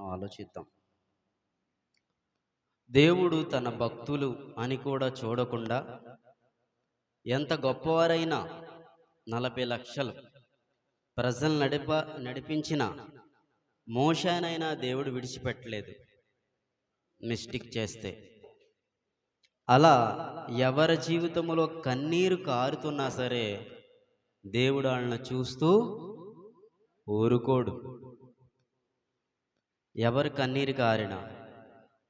మనం ఆలోచిద్దాం. దేవుడు తన భక్తులు అని కూడా చూడకుండా ఎంత గొప్పవారైనా 40 లక్షలు ప్రజలు నడిపించిన మోషేనైనా దేవుడు విడిచిపెట్టలేదు మిస్టేక్ చేస్తే. అలా ఎవరి జీవితంలో కన్నీరు కారుతున్నా సరే దేవుడు వాళ్ళని చూస్తూ ఊరుకోడు. ఎవరు కన్నీరు కారినా,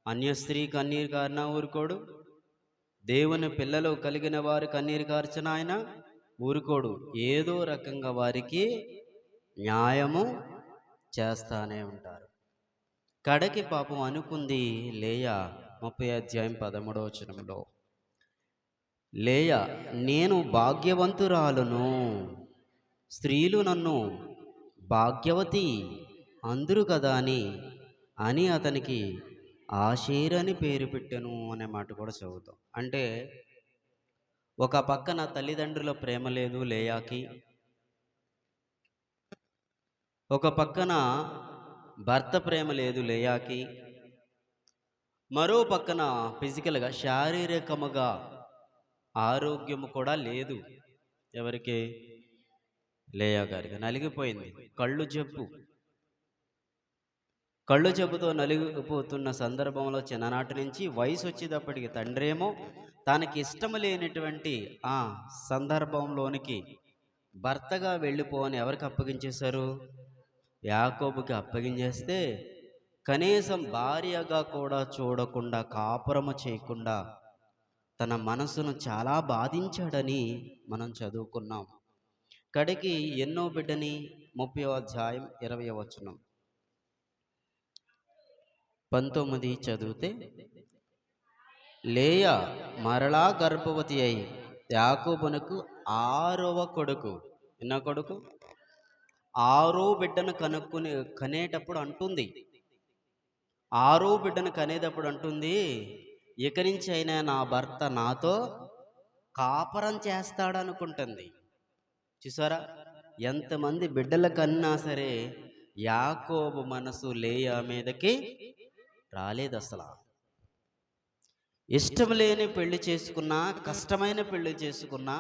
అన్య స్త్రీ కన్నీరు కారినా ఊరుకోడు. దేవుని పిల్లలు కలిగిన వారు కన్నీరు కార్చిన ఆయన ఊరుకోడు. ఏదో రకంగా వారికి న్యాయము చేస్తానే ఉంటారు. కడకి పాపం అనుకుంది లేయా 30 అధ్యాయం 13 లేయా, నేను భాగ్యవంతురాలును, స్త్రీలు నన్ను భాగ్యవతి అందరు కదా అని అతనికి ఆషేర్ అని పేరు పెట్టెను అనే మాట కూడా చదువుతాం. అంటే ఒక పక్కన తల్లిదండ్రుల ప్రేమ లేదు లేయాకి, ఒక పక్కన భర్త ప్రేమ లేదు లేయాకి, మరో పక్కన ఫిజికల్గా శారీరకముగా ఆరోగ్యము కూడా లేదు. ఎవరికి? లేయా గారికి. నలిగిపోయింది. కళ్ళు జబ్బుతో నలిగిపోతున్న సందర్భంలో చిన్ననాటి నుంచి వయసు వచ్చేటప్పటికి తండ్రేమో తనకి ఇష్టం లేనటువంటి ఆ సందర్భంలోనికి భర్తగా వెళ్ళిపో అని ఎవరికి అప్పగించేశారు? యాకోబుకి అప్పగించేస్తే కనీసం భార్యగా కూడా చూడకుండా, కాపురము చేయకుండా తన మనసును చాలా బాధించాడని మనం చదువుకున్నాం. కడికి ఎన్నో బిడ్డని 30 అధ్యాయం 20 19 చదివితే, లేయా మరలా గర్భవతి అయి యాకోబునకు 6వ కొడుకు, ఎన్నో కొడుకు? 6వ బిడ్డను కనేటప్పుడు అంటుంది, 6వ బిడ్డను కనేటప్పుడు అంటుంది, ఇక నుంచి అయినా నా భర్త నాతో కాపరం చేస్తాడనుకుంటుంది. చూసారా, ఎంతమంది బిడ్డల కన్నా సరే యాకోబు మనసు లేయా మీదకి రాలేదు. అసలు ఇష్టం లేని పెళ్లి చేసుకున్నా, కష్టమైన పెళ్లి చేసుకున్నా,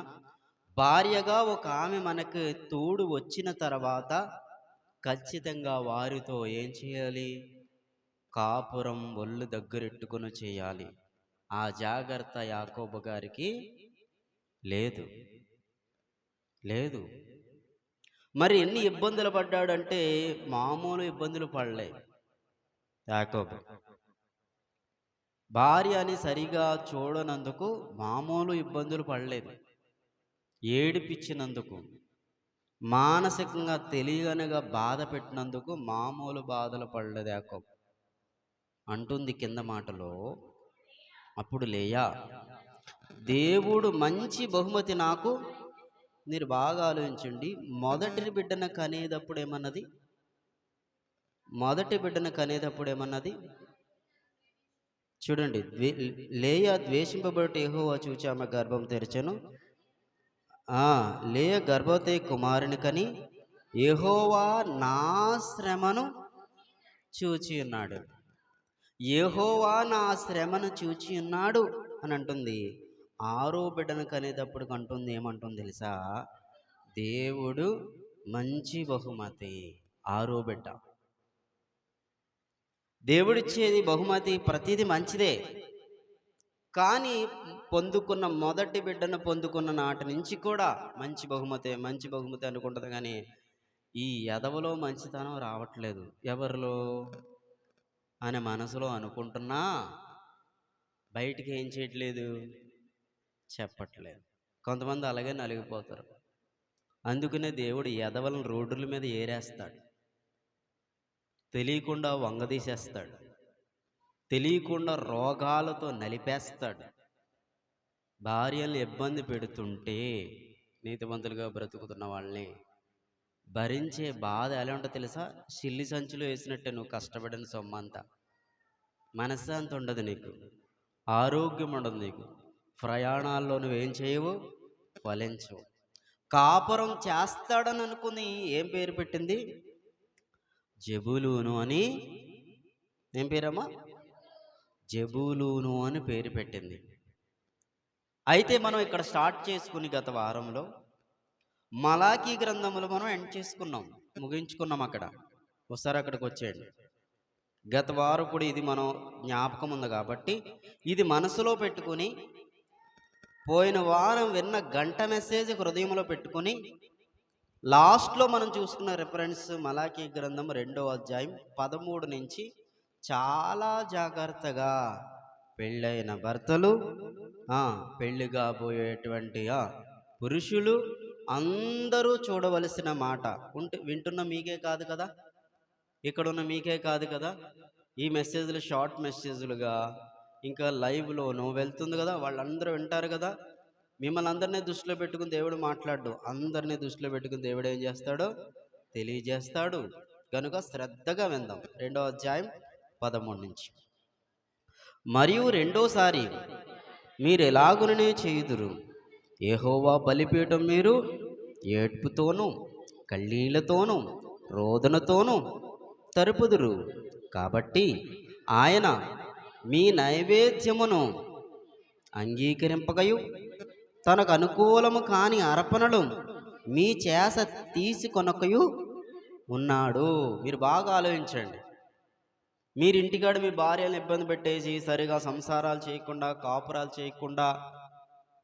భార్యగా ఒక ఆమె మనకు తోడు వచ్చిన తర్వాత ఖచ్చితంగా వారితో ఏం చేయాలి? కాపురం ఒళ్ళు దగ్గరెట్టుకుని చేయాలి. ఆ జాగ్రత్త యాకోబు గారికి లేదు. మరి ఎన్ని ఇబ్బందులు పడ్డాడంటే మామూలు ఇబ్బందులు పడలే యాకోబు. భార్య అని సరిగా చూడనందుకు మామూలు ఇబ్బందులు పడలేదు. ఏడిపించినందుకు, మానసికంగా తెలియనగా బాధ పెట్టినందుకు మామూలు బాధలు పడలేదు యాకోబు. అంటుంది కింద మాటలో, అప్పుడు లేయా, దేవుడు మంచి బహుమతి నాకు, మీరు బాగా ఆలోచించండి, మొదటి బిడ్డను కనేటప్పుడు ఏమన్నది చూడండి. లేయా ద్వేషింపబడి యెహోవా చూచి ఆమె గర్భం తెరచెను. లేయా గర్భవతి కుమారుని కని యెహోవా నా శ్రమను చూచి ఉన్నాడు. యెహోవా నా శ్రమను చూచి ఉన్నాడు అని అంటుంది. 6వ బిడ్డను కనేటప్పుడు అంటుంది, ఏమంటుంది తెలుసా? దేవుడు మంచి బహుమతి. 6వ బిడ్డ దేవుడిచ్చేది బహుమతి, ప్రతిదీ మంచిదే. కానీ మొదటి బిడ్డను పొందుకున్న నాటి నుంచి కూడా మంచి బహుమతి అనుకుంటుంది. కానీ ఈ ఎదవలో మంచితనం రావట్లేదు. ఎవరిలో అని మనసులో అనుకుంటున్నా బయటికి ఏం చేయట్లేదు, చెప్పట్లేదు. కొంతమంది అలాగే నలిగిపోతారు. అందుకనే దేవుడు ఎదవలను రోడ్ల మీద ఏరేస్తాడు, తెలియకుండా వంగదీసేస్తాడు, తెలియకుండా రోగాలతో నలిపేస్తాడు. భార్యలు ఇబ్బంది పెడుతుంటే నీతివంతులుగా బ్రతుకుతున్న వాళ్ళని భరించే బాధ ఎలా ఉంటుందో తెలుసా? సిల్లి సంచులో వేసినట్టే నువ్వు కష్టపడిన సొమ్మంతా. మనశ్శాంతి ఉండదు నీకు, ఆరోగ్యం ఉండదు నీకు, ప్రయాణాల్లో నువ్వేం చేయవు, ఫలించవు. కాపురం చేస్తాడని అనుకుని ఏం పేరు పెట్టింది? జబూలూను అని ఏం పేరమ్మా? జెబూలూను అని పేరు పెట్టింది. అయితే మనం ఇక్కడ స్టార్ట్ చేసుకుని గత వారంలో మలాకీ గ్రంథములు మనం ఎండ్ చేసుకున్నాం, ముగించుకున్నాం అక్కడ. ఒకసారి అక్కడికి వచ్చేయండి. గత వారం కూడా ఇది మనం జ్ఞాపకం ఉంది కాబట్టి ఇది మనసులో పెట్టుకుని, పోయిన వారం విన్న గంట మెసేజ్ హృదయంలో పెట్టుకుని, లాస్ట్లో మనం చూసుకున్న రిఫరెన్స్ మలాకీ గ్రంథం 2వ అధ్యాయం 13 నుంచి చాలా జాగ్రత్తగా పెళ్ళైన భర్తలు, పెళ్ళి కాబోయేటువంటి పురుషులు అందరూ చూడవలసిన మాట. వింటున్న మీకే కాదు కదా, ఇక్కడున్న మీకే కాదు కదా, ఈ మెసేజ్లు షార్ట్ మెసేజ్లుగా ఇంకా లైవ్లోనూ వెళ్తుంది కదా, వాళ్ళందరూ వింటారు కదా. మిమ్మల్ని అందరినీ దృష్టిలో పెట్టుకుని దేవుడు మాట్లాడు, అందరినీ దృష్టిలో పెట్టుకుని దేవుడు ఏం చేస్తాడో తెలియజేస్తాడు. కనుక శ్రద్ధగా విందాం. 2వ అధ్యాయం 13 నుంచి. మరియు రెండోసారి మీరు ఎలాగుననే చేయుదురు, యెహోవా బలిపీఠం మీరు ఏడ్పుతోనూ కళ్ళీళ్లతోనూ రోదనతోనూ తరుపుదురు. కాబట్టి ఆయన మీ నైవేద్యమును అంగీకరింపకయు తనకు అనుకూలము కాని అర్పణలు మీ చేస తీసుకొనకయు ఉన్నాడు. మీరు బాగా ఆలోచించండి. మీరు ఇంటికాడ మీ భార్యను ఇబ్బంది పెట్టేసి సరిగా సంసారాలు చేయకుండా, కాపురాలు చేయకుండా,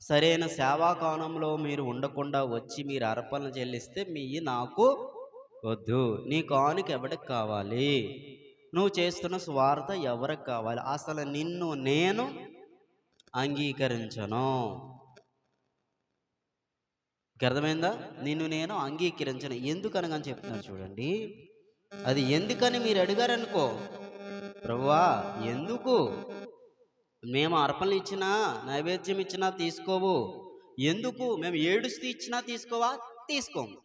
సరైన సేవాకాలంలో మీరు ఉండకుండా వచ్చి మీరు అర్పణలు చెల్లిస్తే మీ నాకు వద్దు. నీ కానుక ఎవరికి కావాలి? నువ్వు చేస్తున్న స్వార్థ ఎవరికి కావాలి? అసలు నిన్ను నేను అంగీకరించను. అర్థమైందా? నిన్ను నేను అంగీకరించను. ఎందుకనగా చెప్తున్నాను చూడండి. అది ఎందుకని మీరు అడిగారనుకో, ప్రభువా ఎందుకు మేము అర్పణలు ఇచ్చినా నైవేద్యం ఇచ్చినా తీసుకోవు, ఎందుకు మేము ఏడుస్తూ ఇచ్చినా తీసుకోవా? తీసుకోము.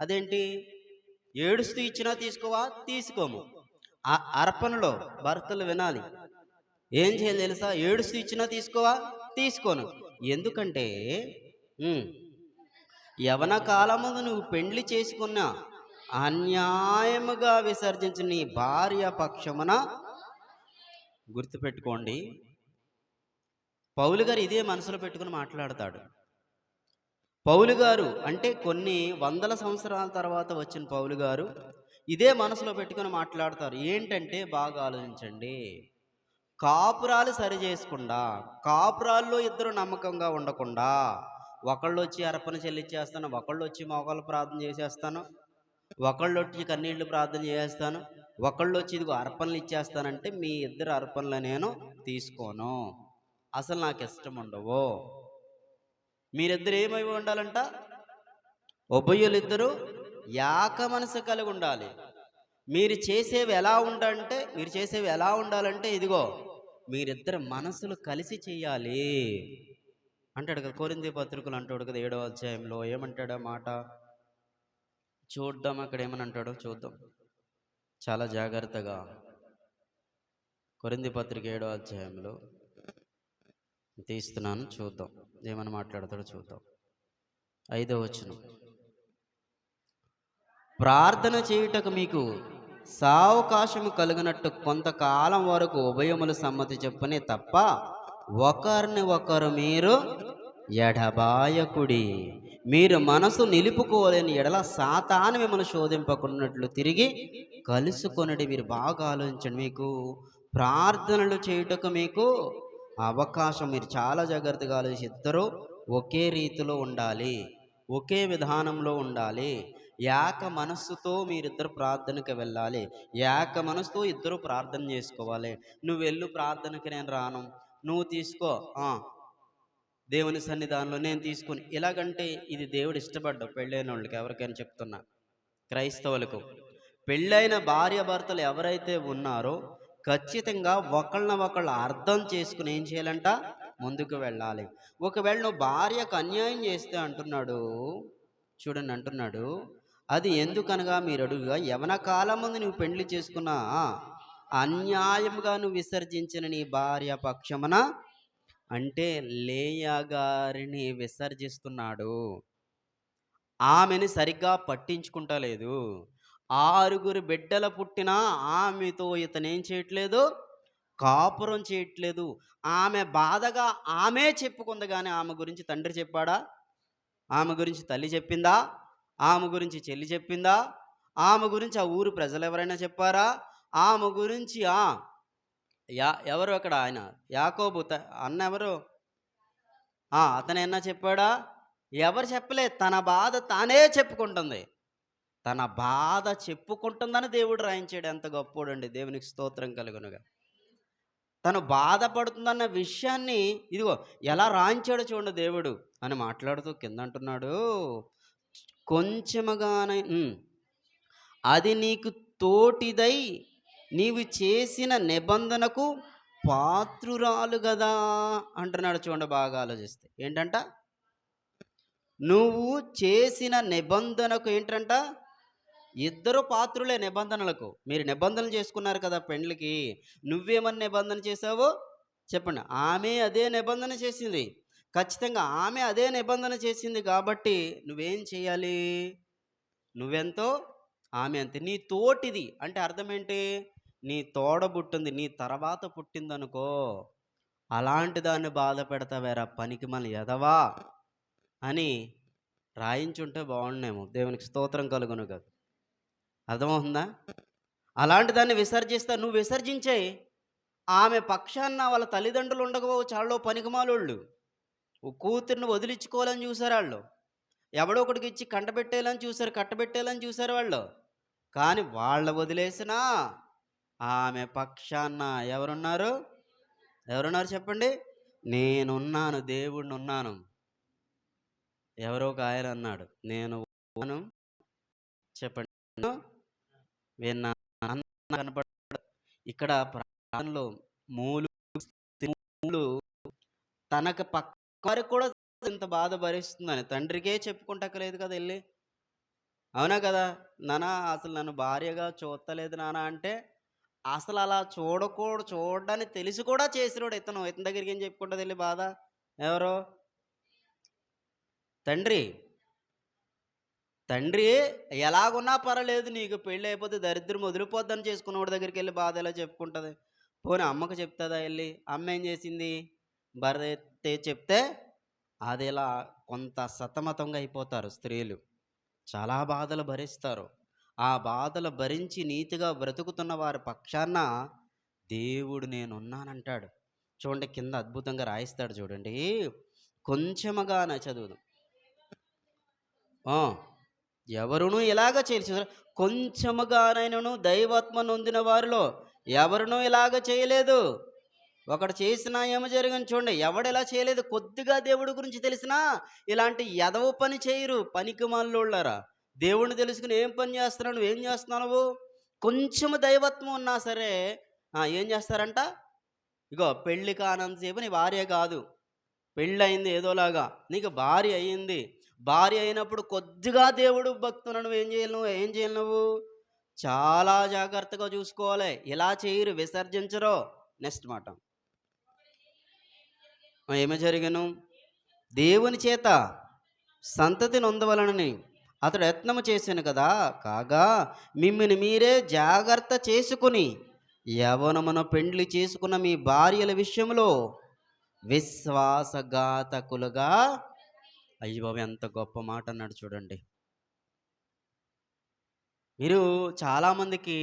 అదేంటి? ఏడుస్తూ ఇచ్చినా తీసుకోవా? తీసుకోము. ఆ అర్పణలో భర్తలు వినాలి. ఏం చేయాలి తెలుసా? ఏడుస్తూ ఇచ్చినా తీసుకోవా? తీసుకోను. ఎందుకంటే యవన కాలముందు నువ్వు పెండ్లి చేసుకున్న అన్యాయముగా విసర్జించిన నీ భార్య పక్షమున, గుర్తుపెట్టుకోండి, పౌలు గారు ఇదే మనసులో పెట్టుకుని మాట్లాడతాడు. పౌలు గారు అంటే కొన్ని వందల సంవత్సరాల తర్వాత వచ్చిన పౌలు గారు ఇదే మనసులో పెట్టుకుని మాట్లాడతారు. ఏంటంటే బాగా ఆలోచించండి. కాపురాలు సరి చేసుకుండా, కాపురాల్లో ఇద్దరు నమ్మకంగా ఉండకుండా, ఒకళ్ళు వచ్చి అర్పణ చెల్లించేస్తాను, ఒకళ్ళు వచ్చి మోకాళ్ళు ప్రార్థన చేసేస్తాను, ఒకళ్ళు వచ్చి కన్నీళ్లు ప్రార్థన చేసేస్తాను, ఒకళ్ళు వచ్చి ఇదిగో అర్పణలు ఇచ్చేస్తానంటే మీ ఇద్దరు అర్పణలు నేను తీసుకోను. అసలు నాకు ఇష్టం ఉండవు. మీరిద్దరు ఏమై ఉండాలంట? ఉభయులిద్దరూ ఏక మనసు కలిగి ఉండాలి. మీరు చేసేవి ఎలా ఉండాలంటే ఇదిగో మీరిద్దరు మనసులు కలిసి చెయ్యాలి అంటాడు కదా. కొరింథీ పత్రికలు అంటాడు కదా 7వ అధ్యాయంలో. ఏమంటాడు ఆ మాట? చూద్దాం, అక్కడ ఏమని అంటాడో చూద్దాం చాలా జాగ్రత్తగా. కొరింథీ పత్రిక 7వ అధ్యాయంలో తీస్తున్నాను, చూద్దాం ఏమని మాట్లాడతాడో చూద్దాం. 5వ వచనం. ప్రార్థన చేయుటకు మీకు సావకాశము కలిగినట్టు కొంతకాలం వరకు ఉభయములు సమ్మతి చెప్పునే తప్ప ఒకరిని ఒకరు మీరు ఎడబాయకుడి. మీరు మనసు నిలుపుకోలేని ఎడల సాతాను మిమ్మల్ని శోధింపకున్నట్లు తిరిగి కలుసుకొనడి. మీరు బాగా ఆలోచించండి. మీకు ప్రార్థనలు చేయుటకు మీకు అవకాశం, మీరు చాలా జాగ్రత్తగా ఆలోచించి ఇద్దరు ఒకే రీతిలో ఉండాలి, ఒకే విధానంలో ఉండాలి. ఏక మనస్సుతో మీరిద్దరు ప్రార్థనకి వెళ్ళాలి. ఏక మనసుతో ఇద్దరు ప్రార్థన చేసుకోవాలి. నువ్వు వెళ్ళు ప్రార్థనకి, నేను రాను, నువ్వు తీసుకో దేవుని సన్నిధానంలో, నేను తీసుకొని, ఎలాగంటే ఇది దేవుడు ఇష్టపడ్డ పెళ్ళైన వాళ్ళకి, ఎవరికైనా చెప్తున్నా, క్రైస్తవులకు పెళ్ళైన భార్య భర్తలు ఎవరైతే ఉన్నారో ఖచ్చితంగా ఒకళ్ళని అర్థం చేసుకుని ఏం చేయాలంట? ముందుకు వెళ్ళాలి. ఒకవేళ నువ్వు భార్యకు అన్యాయం చేస్తే అంటున్నాడు చూడండి, అంటున్నాడు అది ఎందుకనగా మీరు అడుగుగా, యవన కాలం ముందు నువ్వు పెళ్లి చేసుకున్నా అన్యాయముగా నువ్వు విసర్జించిన నీ భార్య పక్షమున, అంటే లేయా గారిని విసర్జిస్తున్నాడు. ఆమెని సరిగ్గా పట్టించుకుంటలేదు. 6 బిడ్డలు పుట్టినా ఆమెతో ఇతనేం చేయట్లేదు, కాపురం చేయట్లేదు. ఆమె బాధగా ఆమె చెప్పుకుంది గానీ, ఆమె గురించి తండ్రి చెప్పాడా? ఆమె గురించి తల్లి చెప్పిందా? ఆమె గురించి చెల్లి చెప్పిందా? ఆమె గురించి ఆ ఊరు ప్రజలెవరైనా చెప్పారా? ఆమె గురించి ఎవరు అక్కడ ఆయన యాకోబు అన్న ఎవరు? అతనేమన్నా చెప్పాడా? ఎవరు చెప్పలే. తన బాధ తానే చెప్పుకుంటుంది. తన బాధ చెప్పుకుంటుందని దేవుడు రాయించాడు. ఎంత గొప్పోడండి! దేవునికి స్తోత్రం కలుగునుగా. తను బాధపడుతుందన్న విషయాన్ని ఇదిగో ఎలా రాయించాడో చూడండి దేవుడు అని మాట్లాడుతూ కింద అంటున్నాడు, కొంచెముగానే అది నీకు తోటిదై నీవు చేసిన నిబంధనకు పాత్రురాలు గదా అంటున్నాడు. చూడండి బాగా ఆలోచిస్తే ఏంటంట, నువ్వు చేసిన నిబంధనకు ఏంటంట, ఇద్దరు పాత్రులే నిబంధనలకు. మీరు నిబంధనలు చేసుకున్నారు కదా పెండ్లికి, నువ్వేమని నిబంధన చేసావు చెప్పండి. ఆమె అదే నిబంధన చేసింది. ఖచ్చితంగా ఆమె అదే నిబంధన చేసింది కాబట్టి నువ్వేం చేయాలి, నువ్వెంతో ఆమె అంతే. నీ తోటిది అంటే అర్థం ఏంటి, నీ తోడబుట్టింది, నీ తర్వాత పుట్టిందనుకో, అలాంటి దాన్ని బాధ పెడతావేరా పనికి మన ఎదవా అని రాయించుంటే బాగుండేమో. దేవునికి స్తోత్రం కలుగును కదా. అర్థమవుతుందా? అలాంటి దాన్ని విసర్జిస్తా, నువ్వు విసర్జించే. ఆమె పక్షాన వాళ్ళ తల్లిదండ్రులు ఉండకపోవచ్చు, వాళ్ళు పనికిమాలోళ్ళు. కూతుర్ని వదిలించుకోవాలని చూసారు వాళ్ళు. ఎవడో ఒకడికి ఇచ్చి కట్టబెట్టేయాలని చూసారు వాళ్ళు. కానీ వాళ్ళ వదిలేసినా ఆమె పక్షాన ఎవరున్నారు చెప్పండి? నేనున్నాను, దేవుడిని ఉన్నాను. ఎవరో ఒక ఆయన అన్నాడు, నేను చెప్పండి విన్నా కనపడ. ఇక్కడ ప్రాణంలో మూలు తనకు పక్కవారికి కూడా ఇంత బాధ భరిస్తుందని తండ్రికే చెప్పుకుంటక్కలేదు కదా వెళ్ళి. అవునా కదా? నాన్న అసలు నన్ను భార్యగా చూస్తలేదు నాన్న అంటే, అసలు అలా చూడడానికి తెలిసి కూడా చేసినోడు ఇతని దగ్గరికి ఏం చెప్పుకుంటుంది వెళ్ళి బాధ? ఎవరు? తండ్రి ఎలాగున్నా పర్వాలేదు, నీకు పెళ్ళి అయిపోతే దరిద్రం వదిలిపోద్దని చేసుకున్నవాడి దగ్గరికి వెళ్ళి బాధ ఎలా చెప్పుకుంటుంది? పోనీ అమ్మకు చెప్తుందా వెళ్ళి? అమ్మ ఏం చేసింది? భర్త చెప్తే అది ఇలా కొంత సతమతంగా అయిపోతారు స్త్రీలు. చాలా బాధలు భరిస్తారు. ఆ బాధలు భరించి నీతిగా బ్రతుకుతున్న వారి పక్షాన దేవుడు నేనున్నానంటాడు. చూడండి కింద అద్భుతంగా రాయిస్తాడు చూడండి. కొంచెముగానే చదువుదు, ఎవరునూ ఇలాగ చేయలేదు. కొంచెముగానైనను దైవాత్మ నొందిన వారిలో ఎవరునూ ఇలాగ చేయలేదు. ఒకడు చేసినా ఏమో జరిగింది చూడండి. ఎవడెలా చేయలేదు. కొద్దిగా దేవుడి గురించి తెలిసినా ఇలాంటి ఎదవ పని చేయరు పనికి మాలోళ్ళారా. దేవుడిని తెలుసుకుని ఏం పని చేస్తున్నావు, నువ్వేం చేస్తున్నావు, నువ్వు కొంచెము దైవత్వం ఉన్నా సరే ఏం చేస్తారంట, ఇగో పెళ్ళి కానంతసేపు నీ భార్య కాదు, పెళ్ళి అయింది ఏదోలాగా, నీకు భార్య అయ్యింది. భార్య అయినప్పుడు కొద్దిగా దేవుడు భక్తులను నువ్వు ఏం చేయాలి నువ్వు చాలా జాగ్రత్తగా చూసుకోవాలి. ఇలా చేయరు, విసర్జించరు. నెక్స్ట్ మాట ఏమి జరిగను, దేవుని చేత సంతతి నొందవలనని అతడు యత్నము చేశాను కదా, కాగా మిమ్మల్ని మీరే జాగ్రత్త చేసుకుని యవనమున పెండ్లి చేసుకున్న మీ భార్యల విషయంలో విశ్వాసఘాతకులుగా. అయ్యో బాబు ఎంత గొప్ప మాట అన్నాడు చూడండి. మీరు చాలామందికి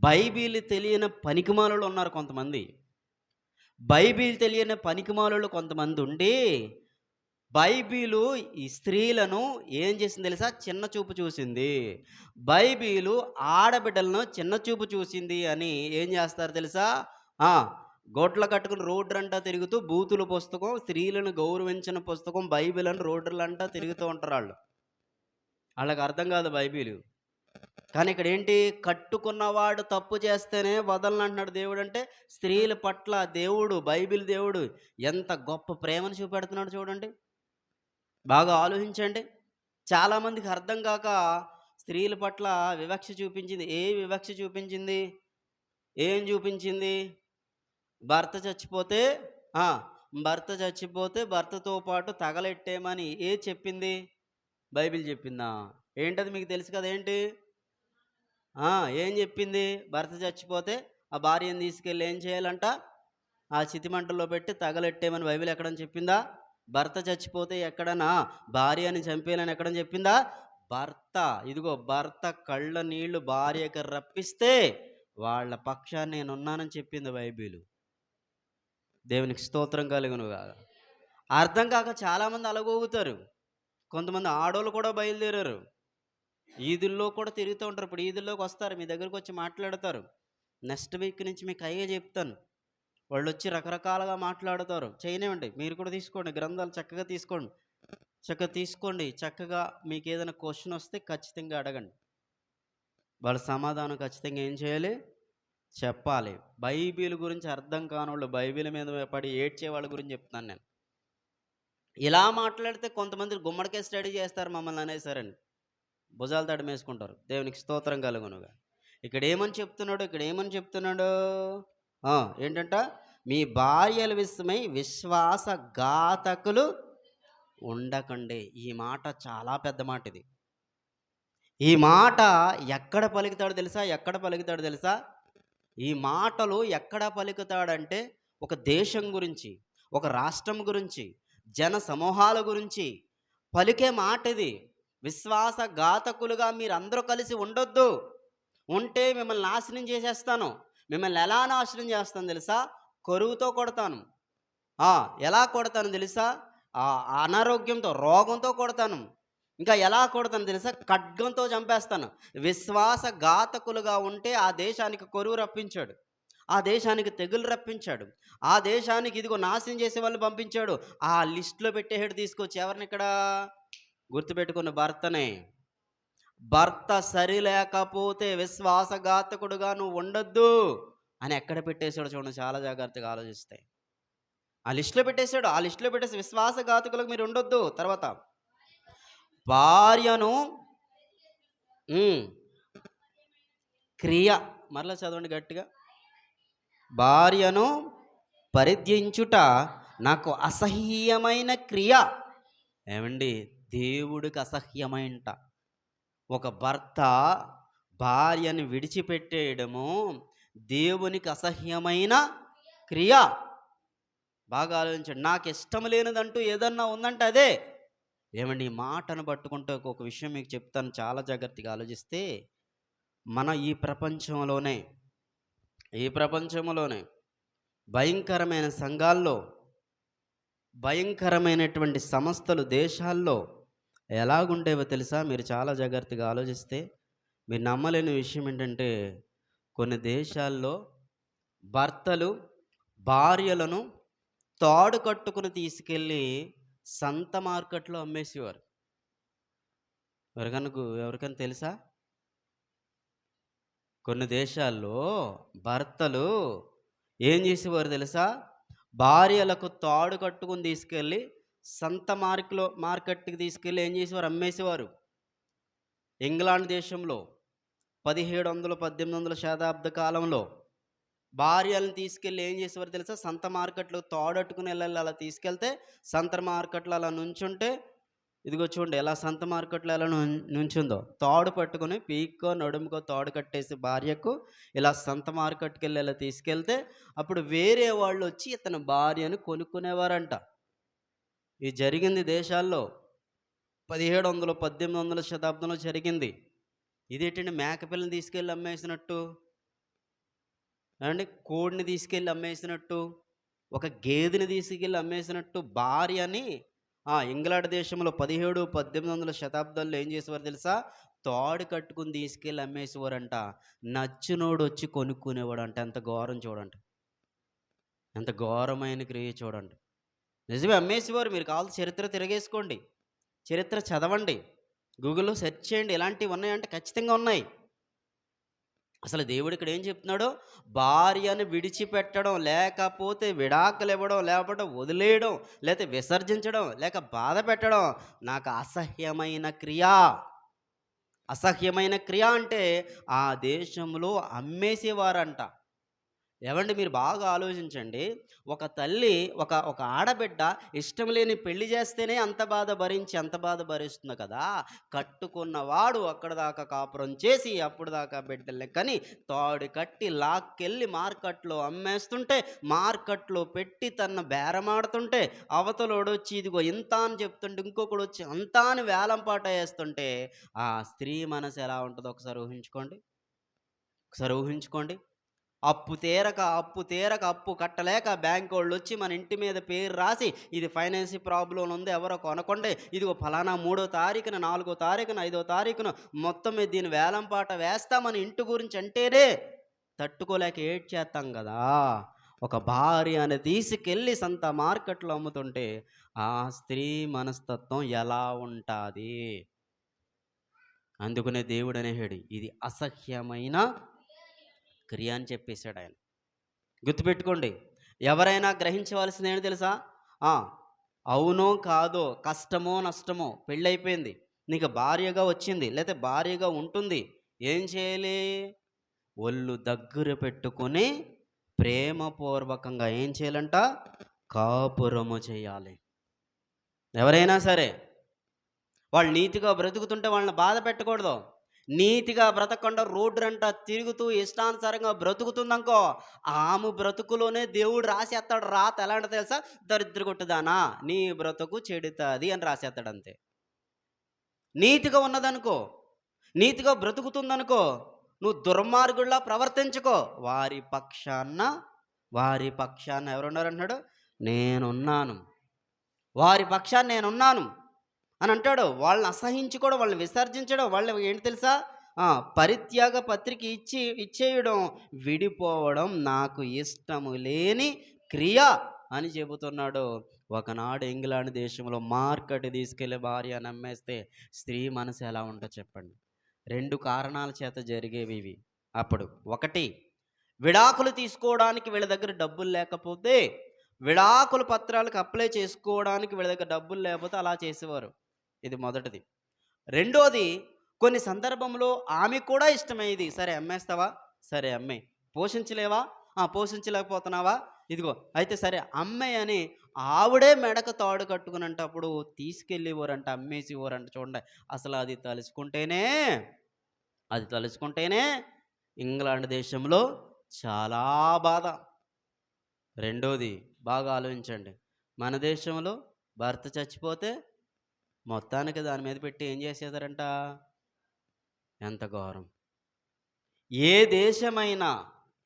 బైబిల్ తెలియని పనికిమాలలో ఉన్నారు కొంతమంది. బైబిల్ తెలియని పనికిమాలలో కొంతమంది ఉండి బైబిలు ఈ స్త్రీలను ఏం చేసింది తెలుసా, చిన్న చూపు చూసింది. బైబిలు ఆడబిడ్డలను చిన్న చూపు చూసింది అని ఏం చేస్తారు తెలుసా, గొడ్ల కట్టుకుని రోడ్రంటా తిరుగుతూ బూతుల పుస్తకం, స్త్రీలను గౌరవించిన పుస్తకం బైబిల్ అని రోడ్లంటా తిరుగుతూ ఉంటారు వాళ్ళకి అర్థం కాదు బైబిలు. కానీ ఇక్కడ ఏంటి, కట్టుకున్నవాడు తప్పు చేస్తేనే వదలనంటున్నాడు దేవుడు. అంటే స్త్రీల పట్ల దేవుడు, బైబిల్ దేవుడు ఎంత గొప్ప ప్రేమను చూపెడుతున్నాడు చూడండి. బాగా ఆలోచించండి. చాలామందికి అర్థం కాక స్త్రీల పట్ల వివక్ష చూపించింది. వివక్ష చూపించింది? ఏం చూపించింది? భర్త చచ్చిపోతే భర్తతో పాటు తగలెట్టేమని చెప్పింది? బైబిల్ చెప్పిందా? ఏంటది మీకు తెలుసు కదా. ఏంటి ఆ! ఏం చెప్పింది? భర్త చచ్చిపోతే ఆ భార్యను తీసుకెళ్ళి ఏం చేయాలంట? ఆ చితిమంటల్లో పెట్టి తగలెట్టేయమని బైబిల్ ఎక్కడైనా చెప్పిందా? భర్త చచ్చిపోతే ఎక్కడన్నా భార్యని చంపేయాలని ఎక్కడైనా చెప్పిందా? భర్త ఇదిగో భర్త కళ్ళ నీళ్లు భార్యకి రప్పిస్తే వాళ్ళ పక్షాన నేనున్నానని చెప్పింది బైబిలు. దేవునికి స్తోత్రం కలుగునుగాక. అర్థం కాక చాలామంది అలగోగుతారు. కొంతమంది ఆడోళ్ళు కూడా బయలుదేరారు. ఈదుల్లో కూడా తిరుగుతూ ఉంటారు. ఇప్పుడు ఈదుల్లోకొస్తారు. మీ దగ్గరకొచ్చి మాట్లాడతారు. నెక్స్ట్ వీక్ నుంచి మీకు అయ్యే చెప్తాను. వాళ్ళొచ్చి రకరకాలుగా మాట్లాడతారు. చేయనివ్వండి. మీరు కూడా తీసుకోండి. గ్రంథాలు చక్కగా తీసుకోండి. చక్కగా తీసుకోండి. చక్కగా మీకేదైనా క్వెషన్ వస్తే ఖచ్చితంగా అడగండి. వాళ్ళ సమాధానం ఖచ్చితంగా ఏం చేయాలి? చెప్పాలి. బైబిల్ గురించి అర్థం కానోళ్ళు బైబిల్ మీద పడి ఏడ్చే వాళ్ళ గురించి చెప్తున్నాను నేను. ఇలా మాట్లాడితే కొంతమంది గుమ్మడికాయ స్టడీ చేస్తారు మమ్మల్ని అనేసారండి. భుజాలు తడిమేసుకుంటారు. దేవునికి స్తోత్రం కలుగునుగా. ఇక్కడ ఏమని చెప్తున్నాడు? ఆ! ఏంటంట? మీ భార్యల విషయమై విశ్వాసఘాతకులు ఉండకండి. ఈ మాట చాలా పెద్ద మాట ఇది. ఈ మాట ఎక్కడ పలుకుతాడో తెలుసా? ఎక్కడ పలుకుతాడో తెలుసా? ఈ మాటలు ఎక్కడ పలుకుతాడంటే ఒక దేశం గురించి, ఒక రాష్ట్రం గురించి, జన సమూహాల గురించి పలికే మాట ఇది. విశ్వాసఘాతకులుగా మీరందరూ కలిసి ఉండొద్దు. ఉంటే మిమ్మల్ని నాశనం చేసేస్తాను. మిమ్మల్ని ఎలా నాశనం చేస్తాను తెలుసా? కరువుతో కొడతాను. ఆ! ఎలా కొడతానో తెలుసా? అనారోగ్యంతో, రోగంతో కొడతాను. ఇంకా ఎలా కొడతానో తెలుసా? ఖడ్గంతో చంపేస్తాను. విశ్వాసఘాతకులుగా ఉంటే ఆ దేశానికి కరువు రప్పించాడు. ఆ దేశానికి తెగులు రప్పించాడు. ఆ దేశానికి ఇదిగో నాశనం చేసే వాళ్ళని పంపించాడు. ఆ లిస్ట్‌లో పెట్టేసాడు తీసుకొచ్చి. ఎవరినిక్కడ? గుర్తుపెట్టుకున్న భర్తనే. భర్త సరిలేకపోతే విశ్వాసఘాతకుడుగా నువ్వు ఉండొద్దు అని ఎక్కడ పెట్టేసాడో చూడండి చాలా జాగ్రత్తగా ఆలోచిస్తే. ఆ లిస్ట్‌లో పెట్టేసాడు. ఆ లిస్ట్‌లో పెట్టేసి విశ్వాసఘాతకులకు మీరు ఉండొద్దు. తర్వాత భార్యను హ్మ్. క్రియ మరలా చదవండి గట్టిగా. భార్యను పరిత్యజించుట నాకు అసహ్యమైన క్రియ. ఏమండి? దేవుడికి అసహ్యమైంట. ఒక భర్త భార్యను విడిచిపెట్టేయడము దేవునికి అసహ్యమైన క్రియ. బాగా ఆలోచించండి. నాకు ఇష్టం లేనిదంటూ ఏదన్నా ఉందంటే అదే. ఏమండి? ఈ మాటను పట్టుకుంటే ఒక విషయం మీకు చెప్తాను చాలా జాగ్రత్తగా ఆలోచిస్తే, మన ఈ ప్రపంచంలోనే భయంకరమైన సంఘాల్లో, భయంకరమైనటువంటి సంస్థలు దేశాల్లో ఎలాగుండేవో తెలుసా? మీరు చాలా జాగ్రత్తగా ఆలోచిస్తే మీరు నమ్మలేని విషయం ఏంటంటే, కొన్ని దేశాల్లో భర్తలు భార్యలను తాడు కట్టుకుని తీసుకెళ్ళి సంత మార్కెట్‌లో అమ్మేసేవారు. ఎవరికైనా తెలుసా? కొన్ని దేశాల్లో భర్తలు ఏం చేసేవారు తెలుసా? భార్యలకు తాడు కట్టుకుని తీసుకెళ్ళి సంత మార్కెట్‌కి తీసుకెళ్ళి ఏం చేసేవారు? అమ్మేసేవారు. ఇంగ్లాండ్ దేశంలో 1700, 1800 శతాబ్ద కాలంలో భార్యలను తీసుకెళ్ళి ఏం చేసేవారు తెలుసా? సంత మార్కెట్‌లో తాడట్టుకుని ఎళ్ళాలి. అలా తీసుకెళ్తే సంత మార్కెట్‌లో అలా నుంచుంటే, ఇదిగో చూడండి ఎలా సంత మార్కెట్‌లో ఎలా నుంచుందో. తాడు పట్టుకొని పీక్కో, నడుముకో తాడు కట్టేసి భార్యకు ఇలా సంత మార్కెట్‌కెళ్ళి ఇలా తీసుకెళ్తే, అప్పుడు వేరే వాళ్ళొచ్చి ఇతని భార్యను కొనుక్కునేవారంట. ఇది జరిగింది దేశాల్లో. 1700, 1800 శతాబ్దంలో జరిగింది. ఇదేంటండి మేకపిల్లని తీసుకెళ్ళి అమ్మేసినట్టు? ఏవండీ? కోడిని తీసుకెళ్ళి అమ్మేసినట్టు, ఒక గేదెని తీసుకెళ్ళి అమ్మేసినట్టు భార్యని ఇంగ్లాండ్ దేశంలో 17, 1800 శతాబ్దాల్లో ఏం చేసేవారు తెలుసా? తాడు కట్టుకుని తీసుకెళ్ళి అమ్మేసేవారంట. నచ్చినోడొచ్చి కొనుక్కునేవాడంట. ఎంత ఘోరం చూడండి. ఎంత ఘోరమైన క్రియ చూడండి. నిజమే అమ్మేసేవారు. మీరు కావాల్సిన చరిత్ర తిరగేసుకోండి. చరిత్ర చదవండి. గూగుల్‌లో సెర్చ్ చేయండి. ఇలాంటివి ఉన్నాయంటే ఖచ్చితంగా ఉన్నాయి. అసలు దేవుడు ఇక్కడ ఏం చెప్తున్నాడు? భార్యను విడిచిపెట్టడం, లేకపోతే విడాకులివ్వడం, లేకపోతే వదిలేయడం, లేతే విసర్జించడం, లేక బాధ పెట్టడం నాకు అసహ్యమైన క్రియ. అసహ్యమైన క్రియ అంటే ఆ దేశంలో అమ్మేసేవారంట. ఏవండి మీరు బాగా ఆలోచించండి. ఒక తల్లి ఒక ఒక ఆడబిడ్డ ఇష్టం లేని పెళ్లి చేస్తేనే అంత బాధ భరించి అంత బాధ భరిస్తుంది కదా! కట్టుకున్నవాడు అక్కడిదాకా కాపురం చేసి అప్పటిదాకా బిడ్డల్ని కని తాడు కట్టి లాక్కెళ్ళి మార్కెట్‌లో అమ్మేస్తుంటే, మార్కెట్‌లో పెట్టి తనను బేరమాడుతుంటే, అవతలోడొచ్చి ఇదిగో ఇంత అని చెప్తుంటే, ఇంకొకడొచ్చి అంత అని వేలం పాట ఏస్తుంటే, ఆ స్త్రీ మనసు ఎలా ఉంటదో ఒకసారి ఊహించుకోండి. ఒకసారి ఊహించుకోండి. అప్పు తీరక అప్పు కట్టలేక బ్యాంకోళ్ళొచ్చి మన ఇంటి మీద పేరు రాసి, ఇది ఫైనాన్షి ప్రాబ్లమ్ ఉంది ఎవరో కొనకండి. ఇదిగో ఫలానా 3 తారీఖున, 4 తారీఖున, 5 తారీఖున మొత్తం మీద దీని వేలం పాట వేస్తామని ఇంటి గురించి అంటేనే తట్టుకోలేక ఏడ్చేత్తాం గదా! ఒక భార్యని తీసుకెళ్ళి సంత మార్కెట్‌లో అమ్ముతుంటే, ఆ స్త్రీ మనస్తత్వం ఎలా ఉంటాది? అందుకనే దేవుడనేసాడు, ఇది అసహ్యమైన క్రియ అని చెప్పేసాడాయన. గుర్తుపెట్టుకోండి. ఎవరైనా గ్రహించవలసింది ఏంటి తెలుసా? ఆ! అవునో, కాదో, కష్టమో, నష్టమో పెళ్ళైపోయింది. నీకు భార్యగా వచ్చింది. లేతే భార్యగా ఉంటుంది. ఏం చేయాలి? ఒళ్ళు దగ్గర పెట్టుకొని ప్రేమపూర్వకంగా ఏం చేయాలంట? కాపురము చేయాలి. ఎవరైనా సరే. వాళ్ళు నీతిగా బ్రతుకుతుంటే వాళ్ళని బాధ పెట్టకూడదు. నీతిగా బ్రతకకుండా రోడ్డంట తిరుగుతూ ఇష్టానుసారంగా బ్రతుకుతుందనుకో, ఆమె బ్రతుకులోనే దేవుడు రాసేస్తాడు రాత. ఎలాంటిదో తెలుసా? దరిద్రగొట్టుదానా నీ బ్రతుకు చెడుతాది అని రాసేస్తాడంతే. నీతిగా ఉన్నదనుకో, నీతిగా బ్రతుకుతుందనుకో, నువ్వు దుర్మార్గుల్లా ప్రవర్తించుకో, వారి పక్షాన ఎవరున్నారంటున్నాడు? నేనున్నాను. వారి పక్షాన నేనున్నాను అని అంటాడు. వాళ్ళని అసహించుకోవడం, వాళ్ళని విసర్జించడం, వాళ్ళు ఏంటి తెలుసా? పరిత్యాగ పత్రిక ఇచ్చేయడం, విడిపోవడం నాకు ఇష్టము లేని క్రియ అని చెబుతున్నాడు. ఒకనాడు ఇంగ్లాండ్ దేశంలో మార్కెట్ తీసుకెళ్ళి భార్య నమ్మేస్తే స్త్రీ మనసు ఎలా ఉంటుందో చెప్పండి. 2 కారణాల చేత జరిగేవి ఇవి. అప్పుడు ఒకటి, విడాకులు తీసుకోవడానికి వీళ్ళ దగ్గర డబ్బులు లేకపోతే, విడాకుల పత్రాలకు అప్లై చేసుకోవడానికి వీళ్ళ దగ్గర డబ్బులు లేకపోతే అలా చేసేవారు. ఇది మొదటిది. రెండోది, కొన్ని సందర్భంలో ఆమెకు కూడా ఇష్టమయ్యేది. సరే అమ్మేస్తావా? సరే అమ్మేయి. పోషించలేవా? పోషించలేకపోతున్నావా? ఇదిగో అయితే సరే అమ్మేయి అని ఆవిడే మెడకు తాడు కట్టుకునంట అప్పుడు తీసుకెళ్ళేవారంట, అమ్మేసేవారంట చూడండి. అసలు అది తలుచుకుంటేనే ఇంగ్లాండ్ దేశంలో చాలా బాధ. రెండోది బాగా ఆలోచించండి. మన దేశంలో భర్త చచ్చిపోతే మొత్తానికి దాని మీద పెట్టి ఏం చేసేదారంట? ఎంత ఘోరం! ఏ దేశమైనా,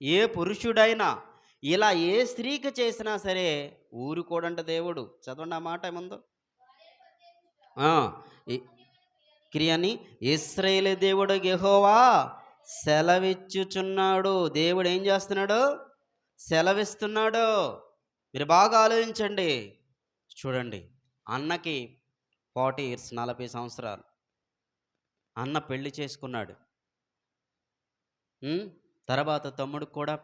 ఏ పురుషుడైనా ఇలా ఏ స్త్రీకి చేసినా సరే ఊరుకోడంట దేవుడు. చదవండి ఆ మాట ముందు. ఆ! ఇ క్రియని ఇశ్రాయేలు దేవుడు యెహోవా సెలవిచ్చుచున్నాడు. దేవుడు ఏం చేస్తున్నాడు? సెలవిస్తున్నాడు. మీరు బాగా ఆలోచించండి. చూడండి, అన్నకి 40 ఇయర్స్ 40 సంవత్సరాలు. అన్న పెళ్లి చేసుకున్నాడు. తర్వాత తమ్ముడికి కూడా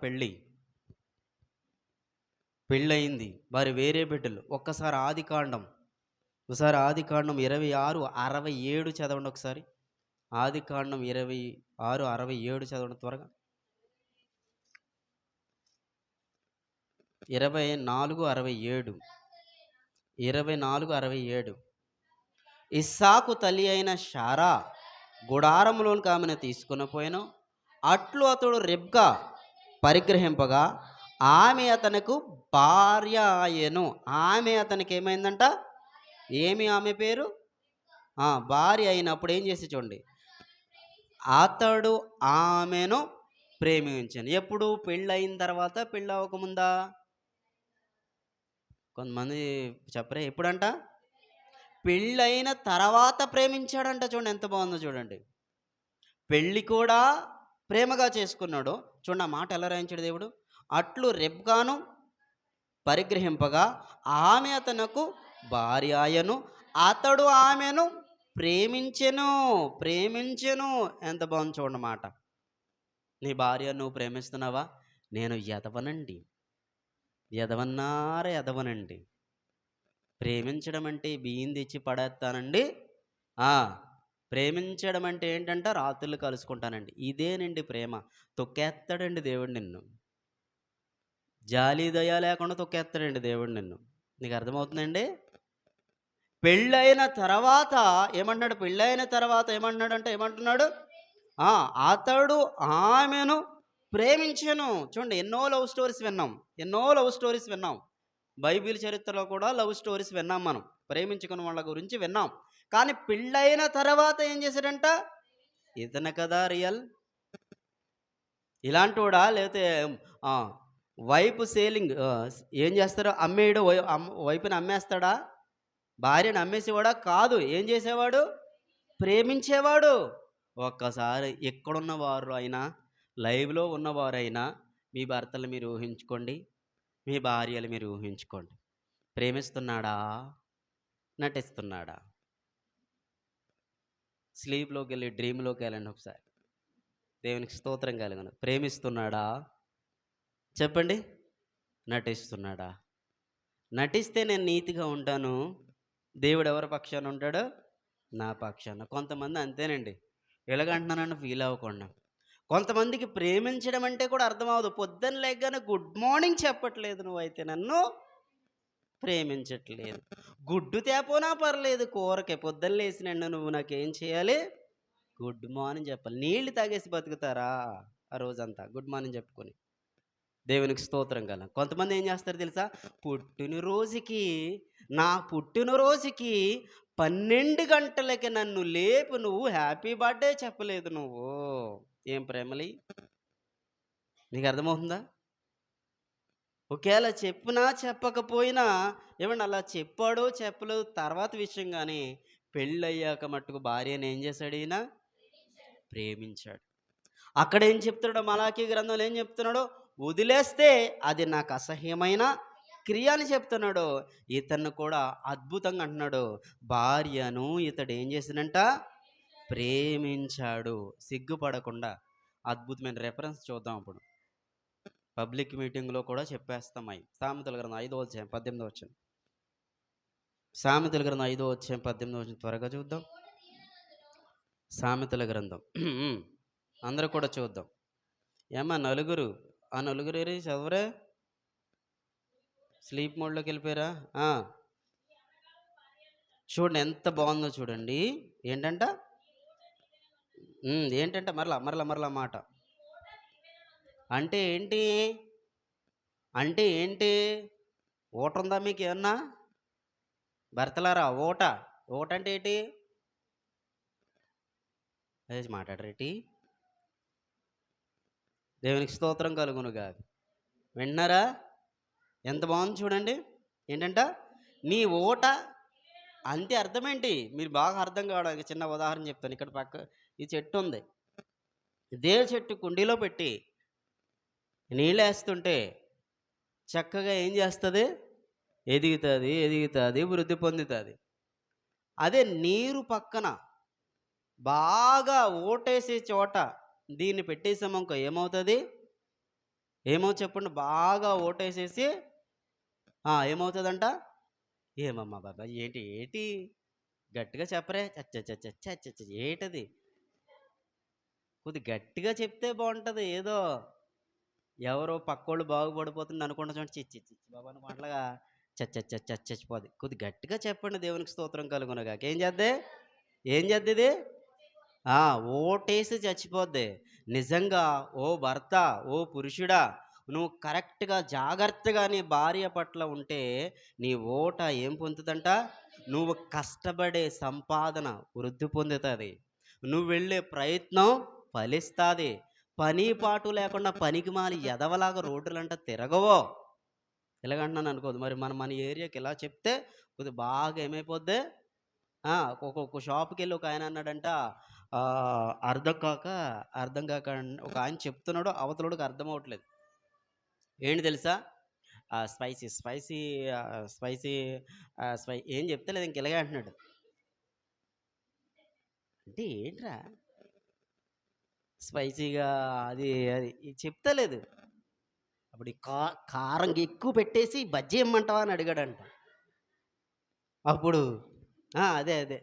పెళ్ళయింది. వారి వేరే బిడ్డలు. ఒకసారి ఆదికాండం 26, 67 చదవండి ఒకసారి. ఆదికాండం 26, 67 చదవండి త్వరగా. 24, 67. 24, 67. ఇస్సాకు తల్లి అయిన శారా గుడారంలోనికి ఆమెను తీసుకుని పోయాను. అట్లు అతడు రెబ్కా పరిగ్రహింపగా ఆమె అతనికి భార్య ఆయెను. ఆమె అతనికి ఏమైందంట? ఏమి ఆమె పేరు? భార్య అయినప్పుడు ఏం చేసి చూడండి, అతడు ఆమెను ప్రేమించాను. ఎప్పుడు? పెళ్ళయిన తర్వాత, పెళ్ళి అవ్వకముందా? కొంతమంది చెప్పరే. ఎప్పుడంట? పెళ్ళైన తర్వాత ప్రేమించాడంట. చూడండి ఎంత బాగుందో చూడండి. పెళ్ళి కూడా ప్రేమగా చేసుకున్నాడు. చూడండి ఆ మాట ఎలా రాయించాడు దేవుడు. అట్లు రెబ్కాను పరిగ్రహింపగా ఆమె అతనకు భార్య ఆయను, అతడు ఆమెను ప్రేమించెను. ఎంత బాగుంది చూడండి మాట. నీ భార్య నువ్వు ప్రేమిస్తున్నావా? నేను ఎదవనండి. ప్రేమించడం అంటే బియ్యం తెచ్చి పడేస్తానండి. ప్రేమించడం అంటే ఏంటంటే రాత్రులు కలుసుకుంటానండి. ఇదేనండి ప్రేమ. తొక్కేస్తాడండి దేవుడు నిన్ను. జాలి దయ లేకుండా తొక్కేస్తాడండి దేవుడు నిన్ను. నీకు అర్థమవుతుందండి? పెళ్ళైన తర్వాత ఏమంటున్నాడు? పెళ్ళైన తర్వాత ఏమంటున్నాడంటే ఏమంటున్నాడు? ఆ! అతడు ఆమెను ప్రేమించెను. చూడండి, ఎన్నో లవ్ స్టోరీస్ విన్నాం. ఎన్నో లవ్ స్టోరీస్ విన్నాం. బైబిల్ చరిత్రలో కూడా లవ్ స్టోరీస్ విన్నాం మనం. ప్రేమించుకున్న వాళ్ళ గురించి విన్నాం. కానీ పెళ్ళైన తర్వాత ఏం చేశాడంట? ఇతను కదా రియల్. ఇలాంటోడా? లేతే ఆ! వైఫ్ సేలింగ్ ఏం చేస్తాడు? అమ్మేయడు వైఫ్‌ని అమ్మేస్తాడా? భార్యను అమ్మేసేవాడా? కాదు. ఏం చేసేవాడు? ప్రేమించేవాడు. ఒక్కసారి ఎక్కడున్న వారు అయినా, లైవ్‌లో ఉన్నవారైనా మీ భర్తలు మీరు ఊహించుకోండి. మీ భార్యలు మీరు ఊహించుకోండి. ప్రేమిస్తున్నాడా? నటిస్తున్నాడా? స్లీప్‌లోకెళ్ళి డ్రీమ్‌లోకెళ్ళండి ఒకసారి. దేవునికి స్తోత్రం కలుగును. ప్రేమిస్తున్నాడా? చెప్పండి. నటిస్తున్నాడా? నటిస్తే నేను నీతిగా ఉంటాను. దేవుడు ఎవరి పక్షాన ఉంటాడు? నా పక్షాన. కొంతమంది అంతేనండి. ఎలాగంటున్నానని ఫీల్ అవ్వకుండా. కొంతమందికి ప్రేమించడం అంటే కూడా అర్థం అవ్వదు. పొద్దున్న లెగ్గానే గుడ్ మార్నింగ్ చెప్పట్లేదు నువ్వైతే నన్ను ప్రేమించట్లేదు. గుడ్డు తేపోనా పర్లేదు కూరకి. పొద్దున్న లేసినండి నువ్వు నాకేం చేయాలి? గుడ్ మార్నింగ్ చెప్పాలి. నీళ్లు తాగేసి బతుకుతారా ఆ రోజంతా గుడ్ మార్నింగ్ చెప్పుకొని? దేవునికి స్తోత్రం గల. కొంతమంది ఏం చేస్తారు తెలుసా? పుట్టినరోజుకి నా పుట్టినరోజుకి 12 గంటలకి నన్ను లేపు, నువ్వు హ్యాపీ బర్త్‌డే చెప్పలేదు నువ్వు. ఏం ప్రేమలి? నీకు అర్థమవుతుందా? ఒకేళ చెప్పినా చెప్పకపోయినా ఏమండి, అలా చెప్పాడో చెప్పలేదు తర్వాత విషయం గానీ, పెళ్ళయ్యాక మట్టుకు భార్యని ఏం చేశాడు ఈయన? ప్రేమించాడు. అక్కడేం చెప్తున్నాడో మలాకీ గ్రంథంలో ఏం చెప్తున్నాడో? వదిలేస్తే అది నాకు అసహ్యమైన క్రియ అని చెప్తున్నాడు. ఇతన్ని కూడా అద్భుతంగా అంటున్నాడు. భార్యను ఇతడు ఏం చేసినంట? ప్రేమించాడు. సిగ్గుపడకుండా. అద్భుతమైన రెఫరెన్స్ చూద్దాం అప్పుడు. పబ్లిక్ మీటింగ్‌లో కూడా చెప్పేస్తాం అయి. సామెతల గ్రంథం 5వ అధ్యాయం 18వ వచనం. సామెతల గ్రంథం 5వ అధ్యాయం 18వ వచనం త్వరగా చూద్దాం. సామెతల గ్రంథం అందరూ కూడా చూద్దాం. ఏమ్మా నలుగురు, ఆ నలుగురు ఏరి చదవరే? స్లీప్ మోడ్‌లోకి వెళ్ళిపోయారా? చూడండి ఎంత బాగుందో చూడండి. ఏంటంట? ఏంటంటే మరలా మాట. అంటే ఏంటి? అంటే ఏంటి? ఊట ఉందా మీకు ఏమన్నా? భర్తలారా ఊట. ఊట అంటే ఏంటి? అదే మాట్లాడరేటి? దేవునికి స్తోత్రం కలుగునుగాక. వింటున్నారా? ఎంత బాగుంది చూడండి. ఏంటంట? నీ ఊట. అంతే అర్థమేంటి? మీరు బాగా అర్థం కావడానికి చిన్న ఉదాహరణ చెప్తాను. ఇక్కడ పక్క ఈ చెట్టు ఉంది. ఇదే చెట్టు కుండీలో పెట్టి నీళ్ళేస్తుంటే చక్కగా ఏం చేస్తుంది? ఎదుగుతుంది, వృద్ధి పొందుతుంది. అదే నీరు పక్కన బాగా ఓటేసే చోట దీన్ని పెట్టేసామనుకో ఏమవుతుంది? చెప్పండి? బాగా ఓటేసేసి ఏమవుతుందంట? ఏమమ్మా బాబా ఏంటి ఏంటి గట్టిగా చెప్పరే? చచ్చ ఏటది? కొద్ది గట్టిగా చెప్తే బాగుంటుంది. ఏదో ఎవరో పక్కోళ్ళు బాగుపడిపోతుంది అనుకుంటా చూడండి. చిచ్చి బాబా అని మాటలుగా చచ్చిపోద్ది. కొద్ది గట్టిగా చెప్పండి. దేవునికి స్తోత్రం కలుగునగాక. ఏం చేద్ది ఇది? ఓటేసి చచ్చిపోద్ది. నిజంగా ఓ భర్త, ఓ పురుషుడా, నువ్వు కరెక్ట్‌గా జాగ్రత్తగా నీ భార్య పట్ల ఉంటే నీ ఓట ఏం పొందుతుందంట? నువ్వు కష్టపడే సంపాదన వృద్ధి పొందుతుంది. నువ్వు వెళ్ళే ప్రయత్నం ఫలిస్తుంది. పని పాటు లేకుండా పనికిమాలి ఎదవలాగా రోడ్డులంట తిరగవో. ఇలాగంటున్నాను అనుకోదు. మరి మన ఏరియాకి ఇలా చెప్తే కొద్దిగా బాగా ఏమైపోద్ది? ఒక్కొక్క షాప్‌కెళ్ళి ఒక ఆయన అన్నాడంట, అర్థం కాక ఒక ఆయన చెప్తున్నాడు, అవతలోడికి అర్థం అవ్వట్లేదు. ఏంటి తెలుసా? స్పైసీ ఏం చెప్తలేదు, ఇంక ఇలాగే అంటున్నాడు. అంటే ఏంట్రా స్పైసీగా అది అది చెప్తలేదు. అప్పుడు కారం ఎక్కువ పెట్టేసి బజ్జీ ఇమ్మంటావా అని అడిగాడంట. అప్పుడు అదే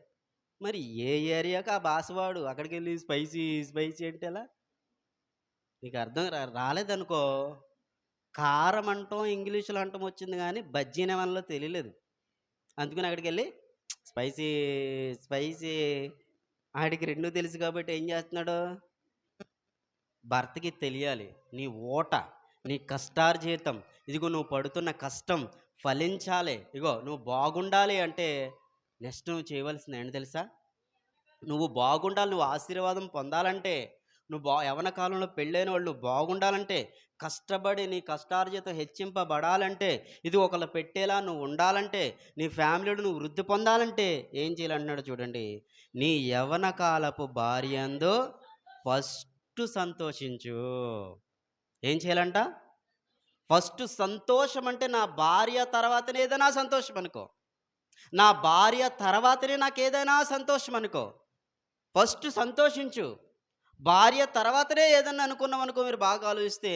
మరి ఏ ఏరియాకి ఆ భాషవాడు అక్కడికి వెళ్ళి స్పైసీ అంటే ఎలా? నీకు అర్థం రాలేదనుకో, కారం అంటాం ఇంగ్లీష్‌లో అంటం వచ్చింది గానీ, బజ్జీ అనేవాళ్ళో తెలియలేదు. అందుకని అక్కడికెళ్ళి స్పైసీ, స్పైసీ ఆడికి 2 తెలుసు కాబట్టి ఏం చేస్తున్నాడు, భర్తకి తెలియాలి. నీ ఊట, నీ కష్టార్జితం, ఇదిగో నువ్వు పడుతున్న కష్టం ఫలించాలి. ఇగో నువ్వు బాగుండాలి అంటే నెక్స్ట్ నువ్వు చేయవలసింది ఏంటి తెలుసా? నువ్వు బాగుండాలి. నువ్వు ఆశీర్వాదం పొందాలంటే, నువ్వు యవ్వన కాలంలో పెళ్ళైన వాళ్ళు నువ్వు బాగుండాలంటే, కష్టపడి నీ కష్టార్జితం హెచ్చింపబడాలంటే, ఇది ఒకళ్ళు పెట్టేలా నువ్వు ఉండాలంటే, నీ ఫ్యామిలీలో నువ్వు వృద్ధి పొందాలంటే ఏం చేయాలంటున్నాడు చూడండి. నీ యవ్వన కాలపు భార్యందు ఫస్ట్ సంతోషించు. ఏం చేయాలంట? ఫస్ట్ సంతోషం అంటే నా భార్య తర్వాతనే ఏదైనా సంతోషం అనుకో. నా భార్య తర్వాతనే నాకేదైనా సంతోషం అనుకో. ఫస్ట్ సంతోషించు. భార్య తర్వాతనే ఏదన్నా అనుకున్నామనుకో, మీరు బాగా ఆలోచిస్తే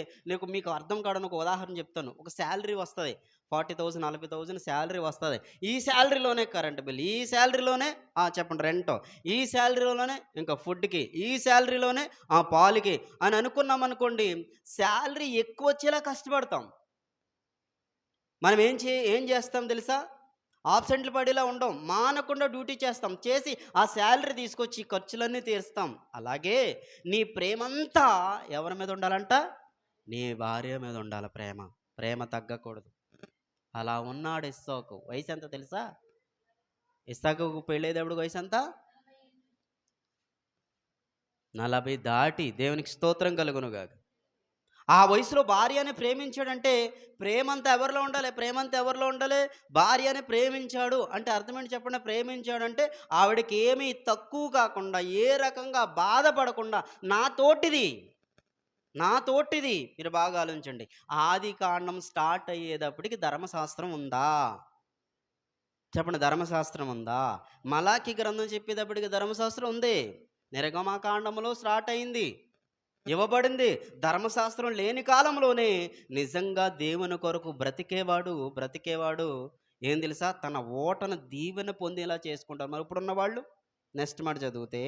మీకు అర్థం కావడానికి ఒక ఉదాహరణ చెప్తాను. ఒక శాలరీ వస్తది. 40,000, 40,000 శాలరీ వస్తది. ఈ శాలరీలోనే కరెంట్ బిల్, ఈ శాలరీలోనే చెప్పండి రెంటు, ఈ శాలరీలోనే ఇంకా ఫుడ్‌కి, ఈ శాలరీలోనే పాలుకి అని అనుకున్నామనుకోండి, శాలరీ ఎక్కువొచ్చేలా కష్టపడతాం. మనం ఏం చేస్తాం తెలుసా? ఆబ్సెంట్లు పడేలా ఉండం. మానకుండా డ్యూటీ చేస్తాం. చేసి ఆ శాలరీ తీసుకొచ్చి ఖర్చులన్నీ తీరుస్తాం. అలాగే నీ ప్రేమంతా ఎవరి మీద ఉండాలంట? నీ భార్య మీద ఉండాలి ప్రేమ. ప్రేమ తగ్గకూడదు. అలా ఉన్నాడు ఇస్సాకు. వయసెంత తెలుసా? ఇస్సాకుకు పెళ్ళయ్యేటప్పటికి వయసెంత? 40 దాటి. దేవునికి స్తోత్రం కలుగునుగాక. ఆ వయసులో భార్యని ప్రేమించాడంటే, ప్రేమంతా ఎవరిలో ఉండాలి? ప్రేమంతా ఎవరిలో ఉండాలి? భార్యని ప్రేమించాడు అంటే అర్థమేంటి చెప్పండి? ప్రేమించాడంటే ఆవిడకి ఏమీ తక్కువ కాకుండా, ఏ రకంగా బాధపడకుండా, నాతోటిది, నాతోటిది మీరు బాగా ఆలోచించండి. ఆదికాండం స్టార్ట్ అయ్యేటప్పటికి ధర్మశాస్త్రం ఉందా? చెప్పండి, ధర్మశాస్త్రం ఉందా? మలాకి గ్రంథం చెప్పేటప్పటికి ధర్మశాస్త్రం ఉంది. నిర్గమకాండంలో స్టార్ట్ అయింది, ఇవ్వబడింది. ధర్మశాస్త్రం లేని కాలంలోనే నిజంగా దేవుని కొరకు బ్రతికేవాడు ఏం తెలుసా? తన ఓటను దీవెన పొందేలా చేసుకుంటారు. మరి ఇప్పుడున్న వాళ్ళు నెక్స్ట్ మాట చదివితే,